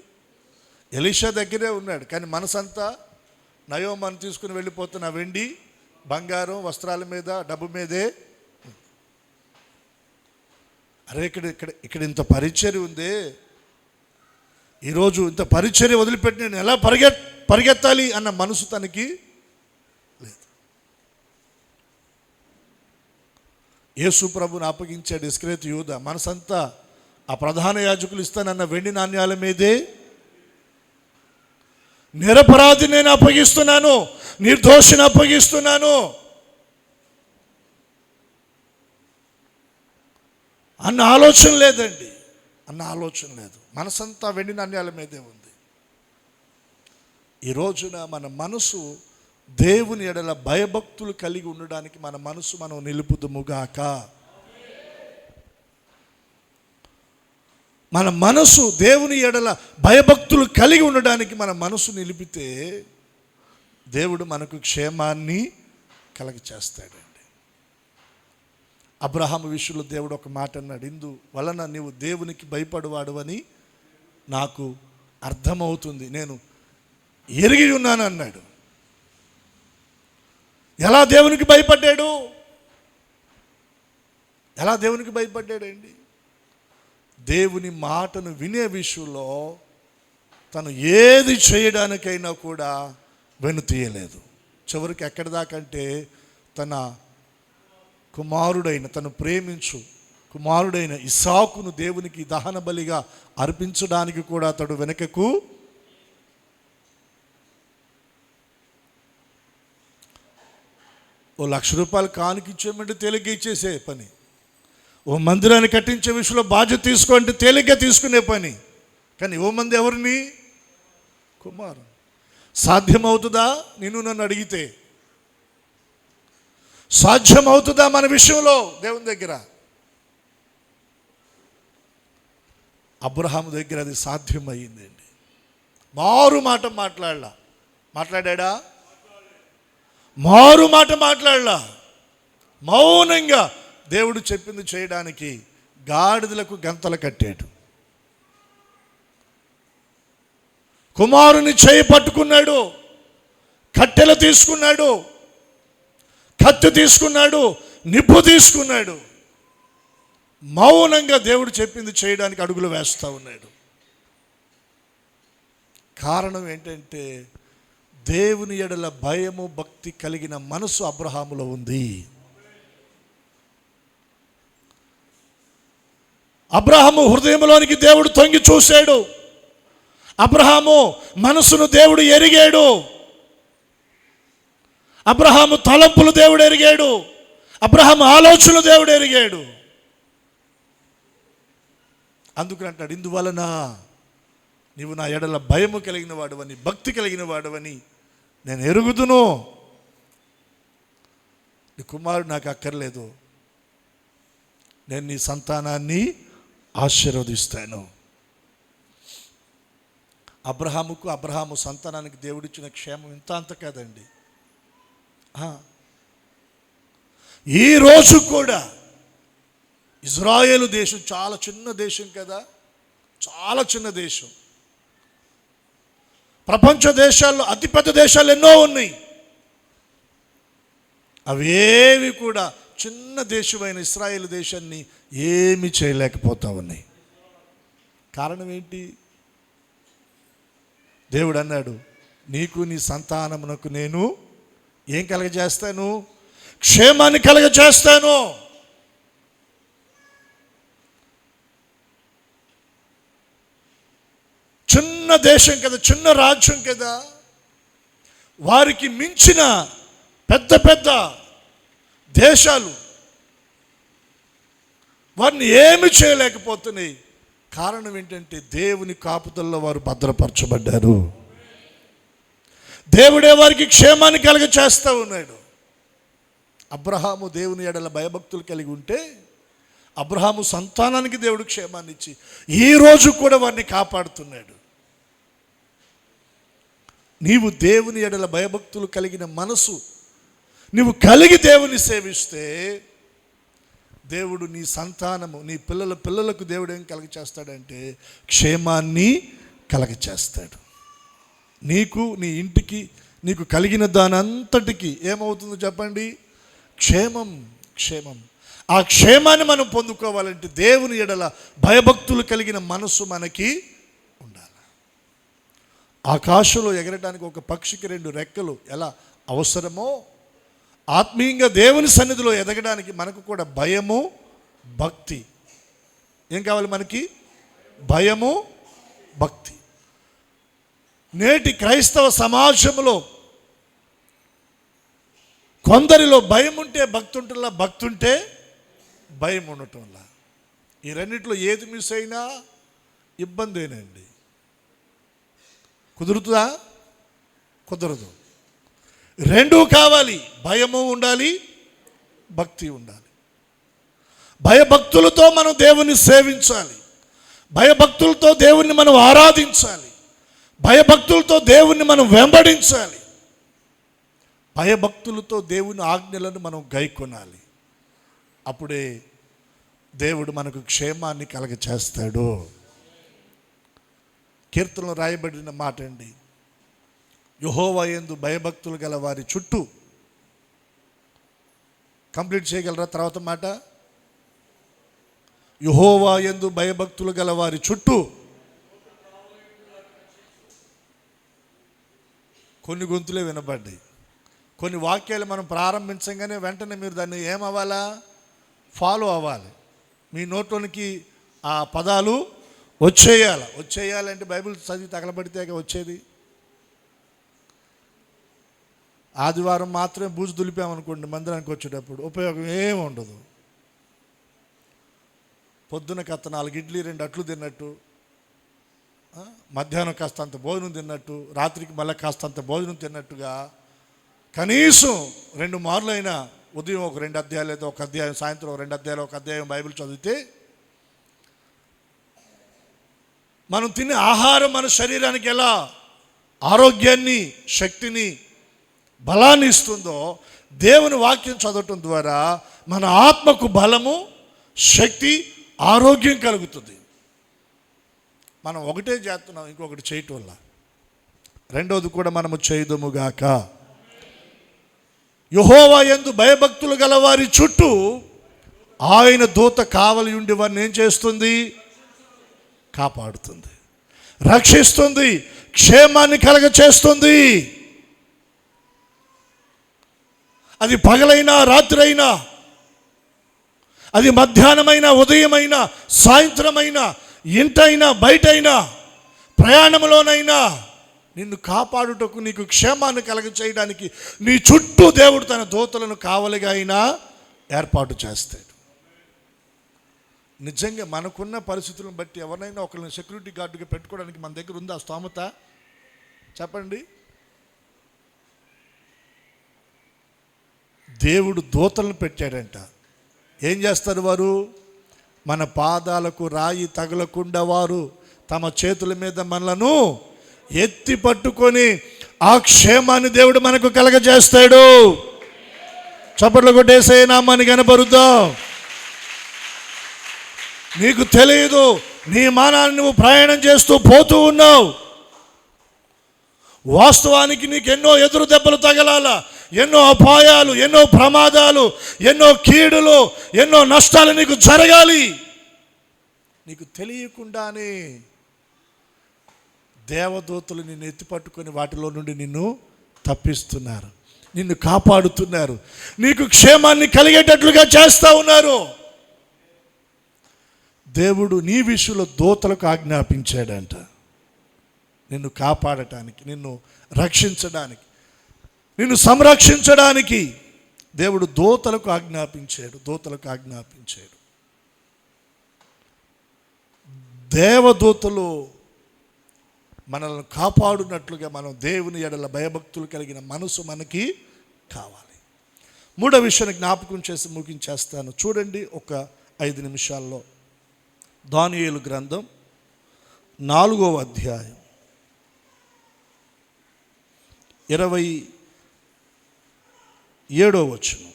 ఎలీషా దగ్గరే ఉన్నాడు. కానీ మనసంతా నయోమాను తీసుకుని వెళ్ళిపోతున్న వెండి బంగారం వస్త్రాల మీద, డబ్బు మీదే. అరే ఇక్కడ ఇంత పరిచర్య ఉంది, ఈరోజు ఇంత పరిచర్య వదిలిపెట్టి నేను ఎలా పరిగెత్తాలి అన్న మనసు తనకి లేదు. యేసు ప్రభుని అప్పగించాడు ఇస్కరియోతు యూదా. మనసంతా ఆ ప్రధాన యాజకులు ఇస్తానన్న వెండి నాణ్యాల మీదే. నిరపరాధి నేను అప్పగిస్తున్నాను, నిర్దోషిని అప్పగిస్తున్నాను అన్న ఆలోచన లేదండి. ఆలోచన లేదు. మనసంతా వెండి నాణ్యాల మీదే ఉంది. ఈ రోజున మన మనసు దేవుని ఎడల భయభక్తులు కలిగి ఉండడానికి మన మనసు మనం నిలుపుదుముగాక. మన మనసు దేవుని ఎడల భయభక్తులు కలిగి ఉండడానికి మన మనసు నిలిపితే దేవుడు మనకు క్షేమాన్ని కలగచేస్తాడండి. అబ్రహాము విషయంలో దేవుడు ఒక మాట అన్నాడు, ఇందు వలన నీవు దేవునికి భయపడవాడువని నాకు అర్థమవుతుంది, నేను ఎరిగి ఉన్నాను అన్నాడు. ఎలా దేవునికి భయపడ్డాడు? ఎలా దేవునికి భయపడ్డాడండి? దేవుని మాటను వినే విషయంలో తను ఏది చేయడానికైనా కూడా వెనుతీయలేదు. చివరికి ఎక్కడి దాకంటే తన కుమారుడైన, తను ప్రేమించు కుమారుడైన ఇస్సాకును దేవునికి దహన బలిగా అర్పించడానికి కూడా అతడు వెనకకు ఓ ₹1,00,000 కానుక ఇచ్చేయమంటే తేలిగ్గా ఇచ్చేసే పని, ఓ మందిరాన్ని కట్టించే విషయంలో బాధ్యత తీసుకోంటే తేలిగ్గా తీసుకునే పని. కానీ ఓ మంది ఎవరిని? కుమారు. సాధ్యమవుతుందా? నిన్ను నన్ను అడిగితే సాధ్యమవుతుందా మన విషయంలో దేవుని దగ్గర? అబ్రహాము దగ్గర అది సాధ్యమయ్యిందండి. మారు మాట మాట్లాడా? మారు మాట మాట్లాడలా. మౌనంగా దేవుడు చెప్పింది చేయడానికి గాడిదలకు గంతలు కట్టాడు. కుమారుని చేయి పట్టుకున్నాడు, కట్టెలు తీసుకున్నాడు, కత్తి తీసుకున్నాడు, నిప్పు తీసుకున్నాడు. మౌనంగా దేవుడు చెప్పింది చేయడానికి అడుగులు వేస్తూ ఉన్నాడు. కారణం ఏంటంటే దేవుని ఎడల భయము భక్తి కలిగిన మనసు అబ్రహాములో ఉంది. అబ్రహాము హృదయంలోనికి దేవుడు తొంగి చూశాడు. అబ్రహాము మనసును దేవుడు ఎరిగాడు. అబ్రహాము తలంపులు దేవుడు ఎరిగాడు. అబ్రహాము ఆలోచనలు దేవుడు ఎరిగాడు. అందుకని అంటాడు, ఇందువలన నీవు నా ఎడల భయము కలిగిన వాడువని, భక్తి కలిగిన వాడువని నేను ఎరుగుదును. నీ కుమారుడు నాకు అక్కర్లేదు, నేను నీ సంతానాన్ని ఆశీర్వదిస్తాను. అబ్రహాము సంతానానికి దేవుడిచ్చిన క్షేమం ఇంత అంత కాదండి. ఈరోజు కూడా ఇజ్రాయేలు దేశం చాలా చిన్న దేశం కదా, చాలా చిన్న దేశం. ప్రపంచ దేశాల్లో అతిపెద్ద దేశాలు ఎన్నో ఉన్నాయి. అవేవి కూడా చిన్న దేశమైన ఇశ్రాయేలు దేశాన్ని ఏమి చేయలేకపోతా ఉన్నాయి. కారణం ఏంటి? దేవుడు అన్నాడు, నీకు నీ సంతానమునకు నేను ఏం కలగజేస్తాను? క్షేమాన్ని కలగజేస్తాను. చిన్న దేశం కదా, చిన్న రాజ్యం కదా, వారికి మించిన పెద్ద పెద్ద దేశాలు వారిని ఏమి చేయలేకపోతున్నాయి. కారణం ఏంటంటే దేవుని కాపుదల్లో వారు భద్రపరచబడ్డారు. దేవుడే వారికి క్షేమాన్ని కలుగ చేస్తూ ఉన్నాడు. అబ్రహాము దేవుని ఎడల భయభక్తులు కలిగి ఉంటే అబ్రహాము సంతానానికి దేవుడు క్షేమాన్ని ఇచ్చి ఈరోజు కూడా వారిని కాపాడుతున్నాడు. నీవు దేవుని ఎడల భయభక్తులు కలిగిన మనసు నీవు కలిగి దేవుని సేవిస్తే దేవుడు నీ సంతానము, నీ పిల్లలకు దేవుడు ఏం కలగ చేస్తాడంటే క్షేమాన్ని కలగ చేస్తాడు. నీకు, నీ ఇంటికి, నీకు కలిగిన దానంతటికి ఏమవుతుందో చెప్పండి? క్షేమం. ఆ క్షేమాన్ని మనం పొందుకోవాలంటే దేవుని ఎడల భయభక్తులు కలిగిన మనసు మనకి ఉండాలి. ఆకాశంలో ఎగరడానికి ఒక పక్షికి 2 రెక్కలు ఎలా అవసరమో ఆత్మీయంగా దేవుని సన్నిధిలో ఎదగడానికి మనకు కూడా భయము భక్తి ఏం కావాలి? మనకి భయము భక్తి. నేటి క్రైస్తవ సమాజంలో కొందరిలో భయం ఉంటే భక్తి ఉంటుందా, భక్తి ఉంటే భయం ఉండటంలా. ఈ రెండిట్లో ఏది మిస్ అయినా ఇబ్బందేనండి. కుదురుతుందా? కుదరదు. రెండూ కావాలి. భయము ఉండాలి, భక్తి ఉండాలి. భయభక్తులతో మనం దేవుని సేవించాలి. భయభక్తులతో దేవుణ్ణి మనం ఆరాధించాలి. భయభక్తులతో దేవుణ్ణి మనం వెంబడించాలి. భయభక్తులతో దేవుని ఆజ్ఞలను మనం గైకొనాలి. అప్పుడే దేవుడు మనకు క్షేమాన్ని కలగచేస్తాడు. కీర్తనలో రాయబడిన మాట అండి, యెహోవా యందు భయభక్తులు గల వారి చుట్టూ. కంప్లీట్ చేయగలరా తర్వాత మాట? యెహోవా యందు భయభక్తులు గల వారి చుట్టూ. కొన్ని గొంతులే వినబడ్డాయి. కొన్ని వాక్యాలు మనం ప్రారంభించగానే వెంటనే మీరు దాన్ని ఏమవ్వాలా? ఫాలో అవ్వాలి. మీ నోట్లోనికి ఆ పదాలు వచ్చేయాలంటే బైబిల్ చదివి తగలబడితే వచ్చేది. ఆదివారం మాత్రమే బూజు దులిపామనుకోండి, మందిరానికి వచ్చేటప్పుడు ఉపయోగం ఏమి ఉండదు. పొద్దున కాస్త 4 ఇడ్లీ 2 అట్లు తిన్నట్టు, మధ్యాహ్నం కాస్తంత భోజనం తిన్నట్టు, రాత్రికి మళ్ళీ కాస్తంత భోజనం తిన్నట్టుగా కనీసం 2 మార్లు అయినా ఉదయం ఒక 2 అధ్యాయాలు, లేదా 1 అధ్యాయం, సాయంత్రం 2 అధ్యాయాలు, 1 అధ్యాయం బైబిల్ చదివితే మనం తినే ఆహారం మన శరీరానికి ఎలా ఆరోగ్యాన్ని, శక్తిని, బలాన్ని ఇస్తుందో దేవుని వాక్యం చదవటం ద్వారా మన ఆత్మకు బలము, శక్తి, ఆరోగ్యం కలుగుతుంది. మనం ఒకటే చేస్తున్నాం, ఇంకొకటి చేయటం వల్ల. రెండోది కూడా మనము చేయదుముగాక. యెహోవా యందు భయభక్తులు గల వారి చుట్టూ ఆయన దూత కావలి ఉండి వారిని ఏం చేస్తుంది? కాపాడుతుంది, రక్షిస్తుంది, క్షేమాన్ని కలగచేస్తుంది. అది పగలైనా రాత్రైనా, అది మధ్యాహ్నమైనా, ఉదయమైనా, సాయంత్రమైనా, ఇంటైనా బయటైనా, ప్రయాణంలోనైనా నిన్ను కాపాడుటకు, నీకు క్షేమాన్ని కలగచేయడానికి నీ చుట్టూ దేవుడు తన దూతలను కావలిగా అయినా ఏర్పాటు చేస్తాడు. నిజంగా మనకున్న పరిస్థితులను బట్టి ఎవరినైనా ఒకరిని సెక్యూరిటీ గార్డుగా పెట్టుకోవడానికి మన దగ్గర ఉందా స్తోమత? చెప్పండి. దేవుడు దూతలను పెట్టాడంట. ఏం చేస్తారు వారు? మన పాదాలకు రాయి తగలకుండా వారు తమ చేతుల మీద మనలను ఎత్తి పట్టుకొని ఆ క్షేమాన్ని దేవుడు మనకు కలగజేస్తాడు. చప్పట్లు కొట్టేసే నామాన్ని కనపరుద్దాం. నీకు తెలియదు, నీ మానాన్ని నువ్వు ప్రయాణం చేస్తూ పోతూ ఉన్నావు. వాస్తవానికి నీకు ఎన్నో ఎదురు దెబ్బలు తగలాల, ఎన్నో అపాయాలు, ఎన్నో ప్రమాదాలు, ఎన్నో కీడులు, ఎన్నో నష్టాలు నీకు జరగాలి. నీకు తెలియకుండానే దేవదూతలు నిన్ను ఎత్తిపట్టుకొని వాటిలో నుండి నిన్ను తప్పిస్తున్నారు, నిన్ను కాపాడుతున్నారు, నీకు క్షేమాన్ని కలిగేటట్లుగా చేస్తూ ఉన్నారు. దేవుడు నీ విషయంలో దూతలకు ఆజ్ఞాపించాడంట, నిన్ను కాపాడటానికి, నిన్ను రక్షించడానికి, నిన్ను సంరక్షించడానికి దేవుడు దూతలకు ఆజ్ఞాపించాడు. దేవదూతలు మనల్ని కాపాడునట్లుగా మనం దేవుని ఎడల భయభక్తులు కలిగిన మనసు మనకి కావాలి. మూడో విషయాన్ని జ్ఞాపకం చేసి ముగించేస్తాను. చూడండి, ఒక 5 నిమిషాల్లో దానియేలు గ్రంథం 4వ అధ్యాయం 27వ వచనం.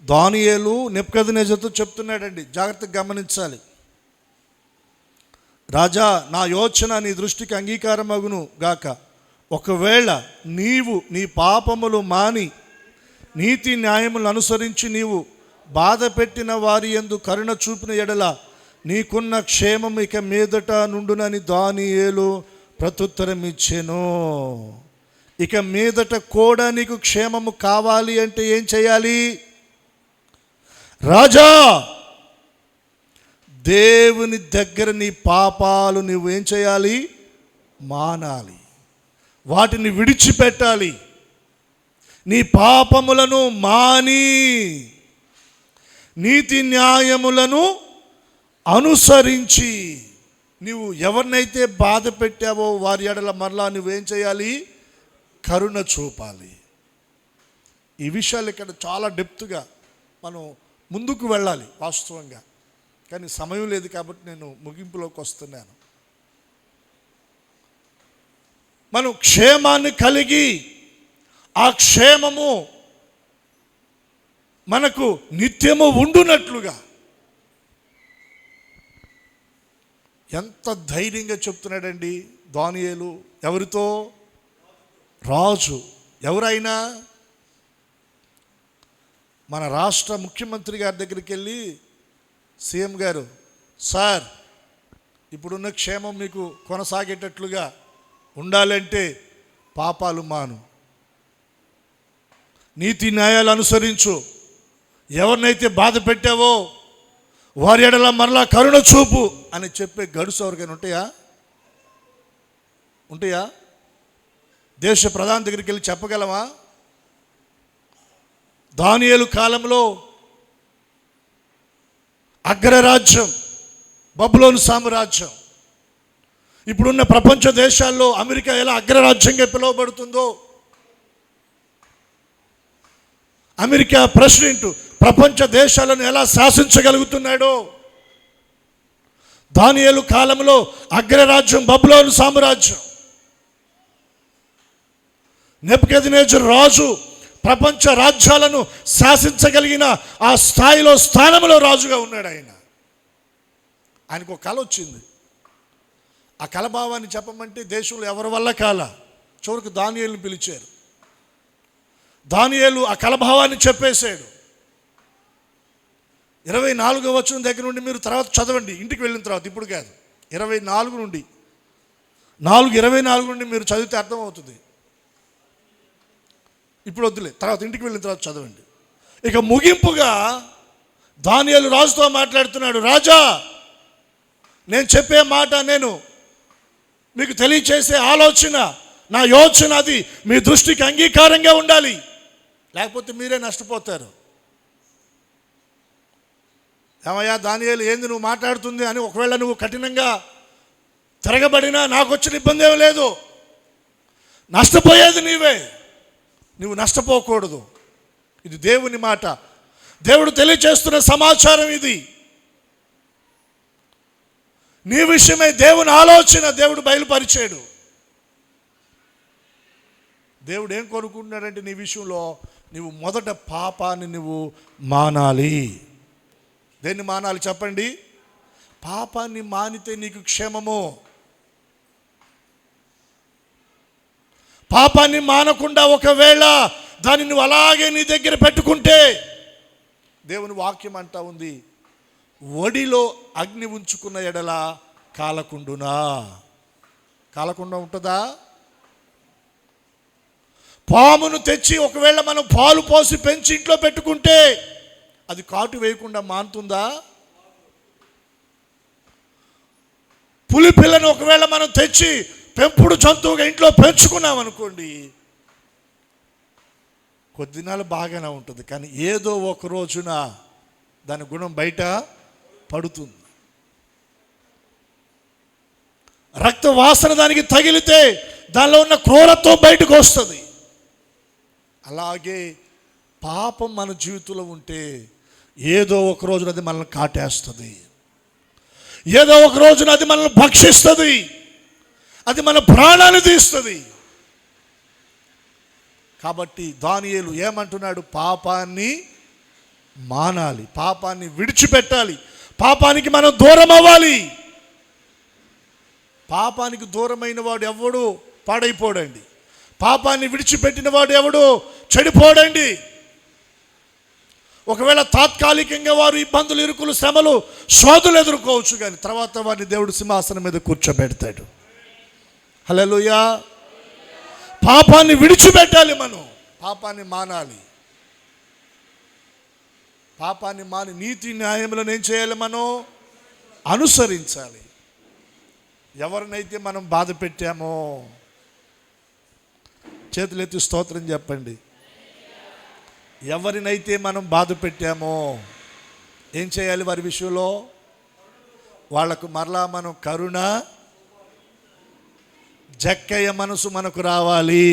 దానియేలు నెబుకద్నెజరుతో చెప్తున్నాడండి, జాగ్రత్తగా గమనించాలి. రాజా, నా యోచన నీ దృష్టికి అంగీకారమగును గాక. ఒకవేళ నీవు నీ పాపములు మాని నీతి న్యాయములను అనుసరించి నీవు బాధ పెట్టిన వారి యందు కరుణ చూపిన ఎడల నీకున్న క్షేమం ఇక మీదట నుండునని దానియేలు ప్రత్యుత్తరం ఇచ్చెను. ఇక మీదట కూడా నీకు క్షేమము కావాలి అంటే ఏం చేయాలి? రాజా, దేవుని దగ్గర నీ పాపాలు నువ్వు ఏం చేయాలి? మానాలి, వాటిని విడిచిపెట్టాలి. నీ పాపములను మాని నీతి న్యాయములను అనుసరించి నీవు ఎవరినైతే బాధ పెట్టావో వారి ఎడల మరలా నువ్వేం చేయాలి? కరుణ చూపాలి. ఈ విషయాలు ఇక్కడ చాలా డెప్త్గా మనం ముందుకు వెళ్ళాలి వాస్తవంగా, కానీ సమయం లేదు కాబట్టి నేను ముగింపులోకి వస్తున్నాను. మనం క్షేమాన్ని కలిగి ఆ క్షేమము మనకు నిత్యము ఉండునట్లుగా ఎంత ధైర్యంగా చెప్తున్నాడండి దానియేలు. ఎవరితో? రాజు. ఎవరైనా మన రాష్ట్ర ముఖ్యమంత్రి గారి దగ్గరికి వెళ్ళి, సీఎం గారు, సార్ ఇప్పుడున్న క్షేమం మీకు కొనసాగేటట్లుగా ఉండాలంటే పాపాలు మాను, నీతి న్యాయాలు అనుసరించు, ఎవరినైతే బాధ పెట్టావో వారి ఎడల మరలా కరుణ చూపు అని చెప్పే గడుసు ఎవరికైనా ఉంటాయా? దేశ ప్రధాని దగ్గరికి వెళ్ళి చెప్పగలమా? దానియేలు కాలంలో అగ్రరాజ్యం బబులోను సామ్రాజ్యం, ఇప్పుడున్న ప్రపంచ దేశాల్లో అమెరికా ఎలా అగ్రరాజ్యంగా పిలువబడుతుందో, అమెరికా ప్రెసిడెంట్ ప్రపంచ దేశాలను ఎలా శాసించగలుగుతున్నాడో, దానియేలు కాలంలో అగ్రరాజ్యం బబులోను సామ్రాజ్యం, నెబుకద్నెజరు రాజు ప్రపంచ రాజ్యాలను శాసించగలిగిన ఆ స్థాయిలో స్థానంలో రాజుగా ఉన్నాడు ఆయనకు ఒక కళ వచ్చింది. ఆ కళ భావాన్ని చెప్పమంటే దేశంలో ఎవరి వల్ల కాల. చివరికి దానియేలుని పిలిచారు. దానియేలు ఆ కళభావాన్ని చెప్పేశాడు. 24వ వచనం దగ్గర నుండి మీరు తర్వాత చదవండి, ఇంటికి వెళ్ళిన తర్వాత, ఇప్పుడు కాదు, 24 నుండి 4:24 నుండి మీరు చదివితే అర్థమవుతుంది. ఇప్పుడు వద్దులే, తర్వాత ఇంటికి వెళ్ళిన తర్వాత చదవండి. ఇక ముగింపుగా దానియేలు రాజుతో మాట్లాడుతున్నాడు. రాజా, నేను చెప్పే మాట, నేను మీకు తెలియచేసే ఆలోచన, నా యోచన అది మీ దృష్టికి అంగీకారంగా ఉండాలి, లేకపోతే మీరే నష్టపోతారు. ఏమయ్యా దానియేలు, ఏంది నువ్వు మాట్లాడుతుంది అని ఒకవేళ నువ్వు కఠినంగా తిరగబడినా నాకు వచ్చిన ఇబ్బంది ఏమీ లేదు. నష్టపోయేది నీవే, నువ్వు నష్టపోకూడదు. ఇది దేవుని మాట, దేవుడు తెలియచేస్తున్న సమాచారం ఇది. నీ విషయమై దేవుని ఆలోచన దేవుడు బయలుపరిచాడు. దేవుడు ఏం కోరుకుంటున్నాడంటే నీ విషయంలో నువ్వు మొదట పాపాన్ని నువ్వు మానాలి. దేన్ని మానాలి చెప్పండి? పాపాన్ని మానితే నీకు క్షేమము. పాపాన్ని మానకుండా ఒకవేళ దాన్ని నువ్వు అలాగే నీ దగ్గర పెట్టుకుంటే, దేవుని వాక్యం అంటా ఉంది, ఒడిలో అగ్ని ఉంచుకున్న ఎడల కాలకుండునా. కాలకుండా ఉంటుందా? పామును తెచ్చి ఒకవేళ మనం పాలు పోసి పెంచి ఇంట్లో పెట్టుకుంటే అది కాటు వేయకుండా మానుతుందా? పులి పిల్లను ఒకవేళ మనం తెచ్చి పెంపుడు జంతువుగా ఇంట్లో పెంచుకున్నాం అనుకోండి, కొద్ది దినాలు బాగానే ఉంటుంది, కానీ ఏదో ఒక రోజున దాని గుణం బయట పడుతుంది. రక్త వాసన దానికి తగిలితే దానిలో ఉన్న క్రూరత్వం బయటకు వస్తుంది. అలాగే పాపం మన జీవితంలో ఉంటే ఏదో ఒక రోజున అది మనల్ని కాటేస్తుంది, ఏదో ఒక రోజున అది మనల్ని భక్షిస్తుంది, అది మన ప్రాణాన్ని తీస్తుంది. కాబట్టి దానియేలు ఏమంటున్నాడు? పాపాన్ని మానాలి, పాపాన్ని విడిచిపెట్టాలి, పాపానికి మనం దూరం అవ్వాలి. పాపానికి దూరమైన వాడు ఎవడు పాడైపోడండి, పాపాన్ని విడిచిపెట్టిన వాడు ఎవడు చెడిపోడండి. ఒకవేళ తాత్కాలికంగా వారు ఇబ్బందులు, ఇరుకులు, శ్రమలు, శోధనలు ఎదుర్కోవచ్చు, కానీ తర్వాత వారిని దేవుడు సింహాసనం మీద కూర్చోబెడతాడు. హల్లెలూయా. పాపాన్ని విడిచిపెట్టాలి, మనం పాపాన్ని మానాలి. పాపాన్ని మాని నీతి న్యాయములను ఏం చేయాలి? మనం అనుసరించాలి. ఎవరినైతే మనం బాధ పెట్టామో, చేతులెత్తి స్తోత్రం చెప్పండి. ఎవరినైతే మనం బాధ పెట్టామో ఏం చేయాలి? వారి విషయంలో వాళ్లకు మరలా మనం కరుణ, జక్కయ్య మనసు మనకు రావాలి.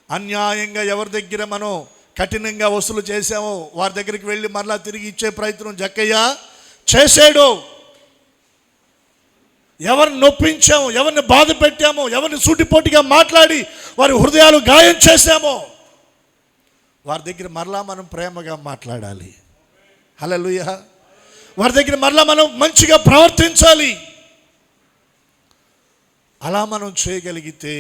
అన్యాయంగా ఎవరి దగ్గర మనం కఠినంగా వసూలు చేసామో వారి దగ్గరికి వెళ్ళి మరలా తిరిగి ఇచ్చే ప్రయత్నం జక్కయ్య చేసాడు. ఎవరిని నొప్పించామో, ఎవరిని బాధ పెట్టామో, ఎవరిని సూటిపోటిగా మాట్లాడి వారి హృదయాలు గాయం చేశామో వారి దగ్గర మరలా మనం ప్రేమగా మాట్లాడాలి. హల్లెలూయా. వారి దగ్గర మరలా మనం మంచిగా ప్రవర్తించాలి. అలా మనం చేయగలిగితే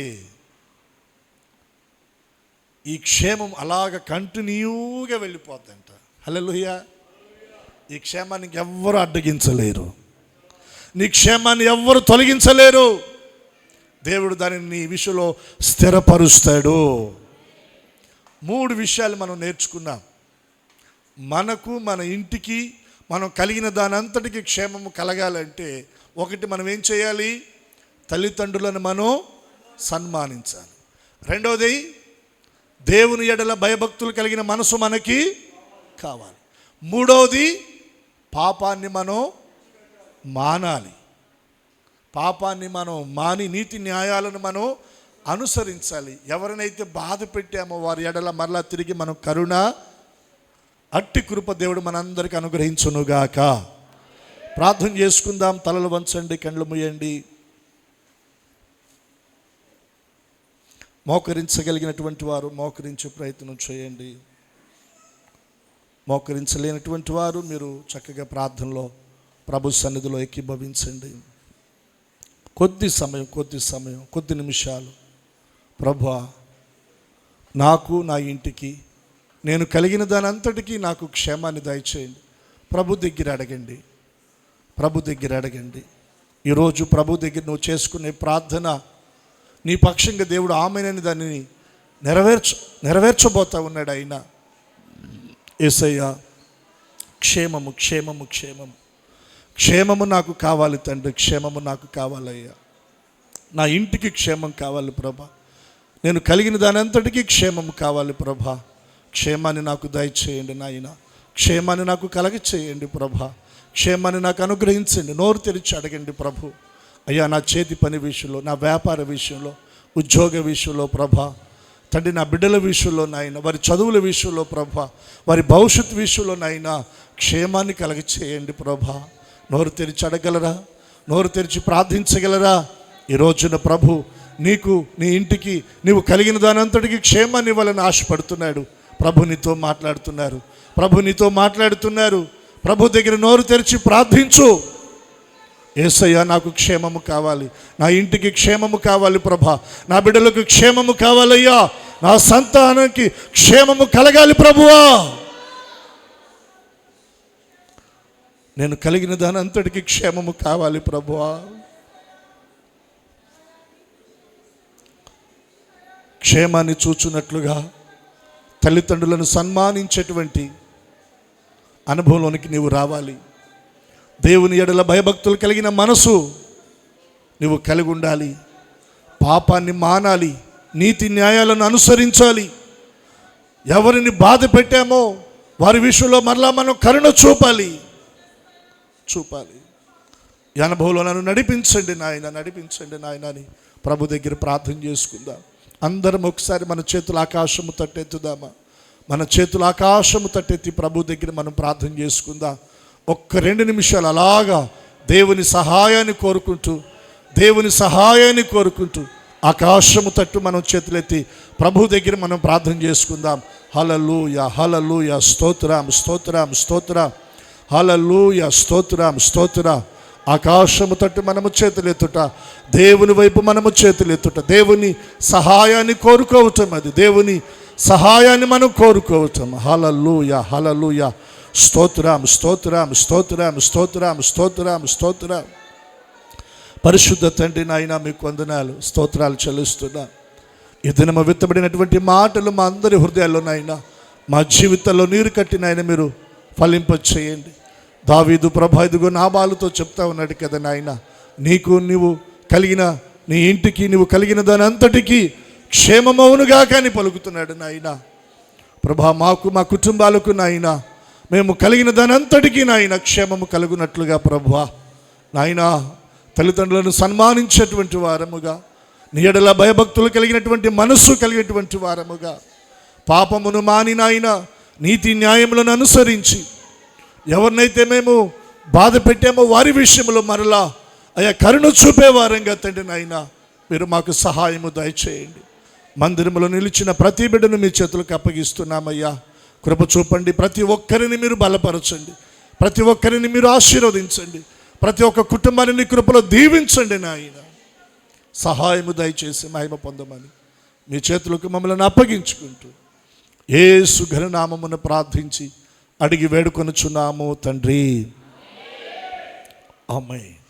ఈ క్షేమం అలాగ కంటిన్యూగా వెళ్ళిపోతుందంట. హల్లెలూయా. ఈ క్షేమానికి ఎవ్వరు అడ్డగించలేరు, నీ క్షేమాన్ని ఎవ్వరు తొలగించలేరు. దేవుడు దానిని నీ విషయంలో స్థిరపరుస్తాడు. 3 విషయాలు మనం నేర్చుకున్నాం. మనకు, మన ఇంటికి, మనం కలిగిన దానంతటికి క్షేమము కలగాలంటే ఒకటి, మనం ఏం చేయాలి? తల్లిదండ్రులను మనం సన్మానించాలి. రెండవది, దేవుని ఎడల భయభక్తులు కలిగిన మనసు మనకి కావాలి. మూడవది, పాపాన్ని మనం మానాలి. పాపాన్ని మనం మాని నీతి న్యాయాలను మనం అనుసరించాలి. ఎవరినైతే బాధ పెట్టామో వారి ఎడల మరలా తిరిగి మనం కరుణ, అట్టి కృప దేవుడు మనందరికీ అనుగ్రహించునుగాక. ప్రార్థన చేసుకుందాం. తలలు వంచండి, కళ్ళు మూయండి. మోకరించగలిగినటువంటి వారు మోకరించే ప్రయత్నం చేయండి. మోకరించలేనటువంటి వారు మీరు చక్కగా ప్రార్థనలో ప్రభు సన్నిధిలో ఏకీభవించండి. కొద్ది సమయం, కొద్ది నిమిషాలు, ప్రభువా, నాకు, నా ఇంటికి, నేను కలిగిన దానంతటికీ నాకు క్షేమాన్ని దయచేయండి. ప్రభు దగ్గర అడగండి. ఈరోజు ప్రభు దగ్గర నువ్వు చేసుకునే ప్రార్థన నీ పక్షంగా దేవుడు ఆమేనని దానిని నెరవేర్చబోతా ఉన్నాడు. అయినా యేసయ్యా, క్షేమము నాకు కావాలి తండ్రి, క్షేమము నాకు కావాలయ్యా. నా ఇంటికి క్షేమం కావాలి ప్రభా, నేను కలిగిన దానంతటికీ క్షేమం కావాలి ప్రభా. క్షేమాన్ని నాకు దయచేయండి నాయన, క్షేమాన్ని నాకు కలగచేయండి ప్రభా, క్షేమాన్ని నాకు అనుగ్రహించండి. నోరు తెరిచి అడగండి ప్రభు. అయ్యా, నా చేతి పని విషయంలో, నా వ్యాపార విషయంలో, ఉద్యోగ విషయంలో ప్రభా తండ్రి, నా బిడ్డల విషయంలో నాయన, వారి చదువుల విషయంలో ప్రభా, వారి భవిష్యత్తు విషయంలో నాయన క్షేమాన్ని కలగచేయండి ప్రభా. నోరు తెరిచి అడగలరా? నోరు తెరిచి ప్రార్థించగలరా? ఈ రోజున ప్రభు నీకు, నీ ఇంటికి, నీవు కలిగిన దానంతటికి క్షేమాన్ని ఇవ్వాలని ఆశపడుతున్నాడు. ప్రభు నీతో మాట్లాడుతున్నారు. ప్రభు దగ్గర నోరు తెరిచి ప్రార్థించు. యేసయ్యా, నాకు క్షేమము కావాలి, నా ఇంటికి క్షేమము కావాలి ప్రభా, నా బిడ్డలకు క్షేమము కావాలయ్యా, నా సంతానానికి క్షేమము కలగాలి ప్రభువా. నేను కలిగిన దాని అంతటికి క్షేమము కావాలి ప్రభువా. క్షేమాన్ని చూచున్నట్లుగా తల్లిదండ్రులను సన్మానించేటువంటి అనుభవంలోనికి నీవు రావాలి. దేవుని ఎడల భయభక్తులు కలిగిన మనసు నువ్వు కలిగి ఉండాలి. పాపాన్ని మానాలి, నీతి న్యాయాలను అనుసరించాలి. ఎవరిని బాధ పెట్టామో వారి విషయంలో మరలా మనం కరుణ చూపాలి. ఈ అనుభవంలో నన్ను నడిపించండి నాయన అని ప్రభు దగ్గర ప్రార్థన చేసుకుందాం. అందరం ఒకసారి మన చేతులు ఆకాశము తట్టెత్తుదామా? మన చేతులు ఆకాశము తట్టెత్తి ప్రభు దగ్గర మనం ప్రార్థన చేసుకుందాం. 1-2 నిమిషాలు అలాగా దేవుని సహాయాన్ని కోరుకుంటూ ఆకాశము తట్టు మనం చేతులెత్తి ప్రభు దగ్గర మనం ప్రార్థన చేసుకుందాం. హల్లెలూయా, స్తోత్రం. హల్లెలూయా, ఆకాశము తట్టు మనము చేతులెత్తుట, దేవుని వైపు మనము చేతులెత్తుట, దేవుని సహాయాన్ని కోరుకోవటం, అది దేవుని సహాయాన్ని మనం కోరుకోవటం. హల్లెలూయా, స్తోత్రం. పరిశుద్ధ తండ్రి నాయన, మీకు వందనాలు, స్తోత్రాలు చెల్లిస్తున్నా. ఈ దినము విత్తబడినటువంటి మాటలు మా అందరి హృదయాల్లో నాయన, మా జీవితాల్లో నీరు కట్టి నాయన మీరు ఫలింపచేయండి. దావీదు ప్రభా, ఇదిగో నాబాలుతో చెప్తా ఉన్నాడు కదా నాయన, నీవు కలిగిన, నీ ఇంటికి నీవు కలిగిన దాని అంతటికీ క్షేమమవునుగా కానీ పలుకుతున్నాడు నాయన. ప్రభా, మాకు, మా కుటుంబాలకు నాయన, మేము కలిగిన దాని అంతటికీ నాయన క్షేమము కలుగునట్లుగా ప్రభువా నాయనా తల్లిదండ్రులను సన్మానించేటువంటి వారముగా, నీ ఎడల భయభక్తులు కలిగినటువంటి మనస్సు కలిగినటువంటి వారముగా, పాపమును మాని నాయన నీతి న్యాయములను అనుసరించి ఎవరినైతే మేము బాధ పెట్టామో వారి విషయంలో మరలా అయా కరుణ చూపేవారంగా తండ్రి నాయన మీరు మాకు సహాయము దయచేయండి. మందిరములో నిలిచిన ప్రతి బిడ్డను మీ చేతులకు అప్పగిస్తున్నామయ్యా. కృప చూపండి. ప్రతి ఒక్కరిని మీరు బలపరచండి. ప్రతి ఒక్కరిని మీరు ఆశీర్వదించండి. ప్రతి ఒక్క కుటుంబాన్ని నీ కృపలో దీవించండి నాయన. సహాయము దయచేసి మహిమ పొందమని మీ చేతులకు మమ్మల్ని అప్పగించుకుంటూ యేసు ఘననామమును ప్రార్థించి అడిగి వేడుకొనుచున్నాము తండ్రి. ఆమేన్.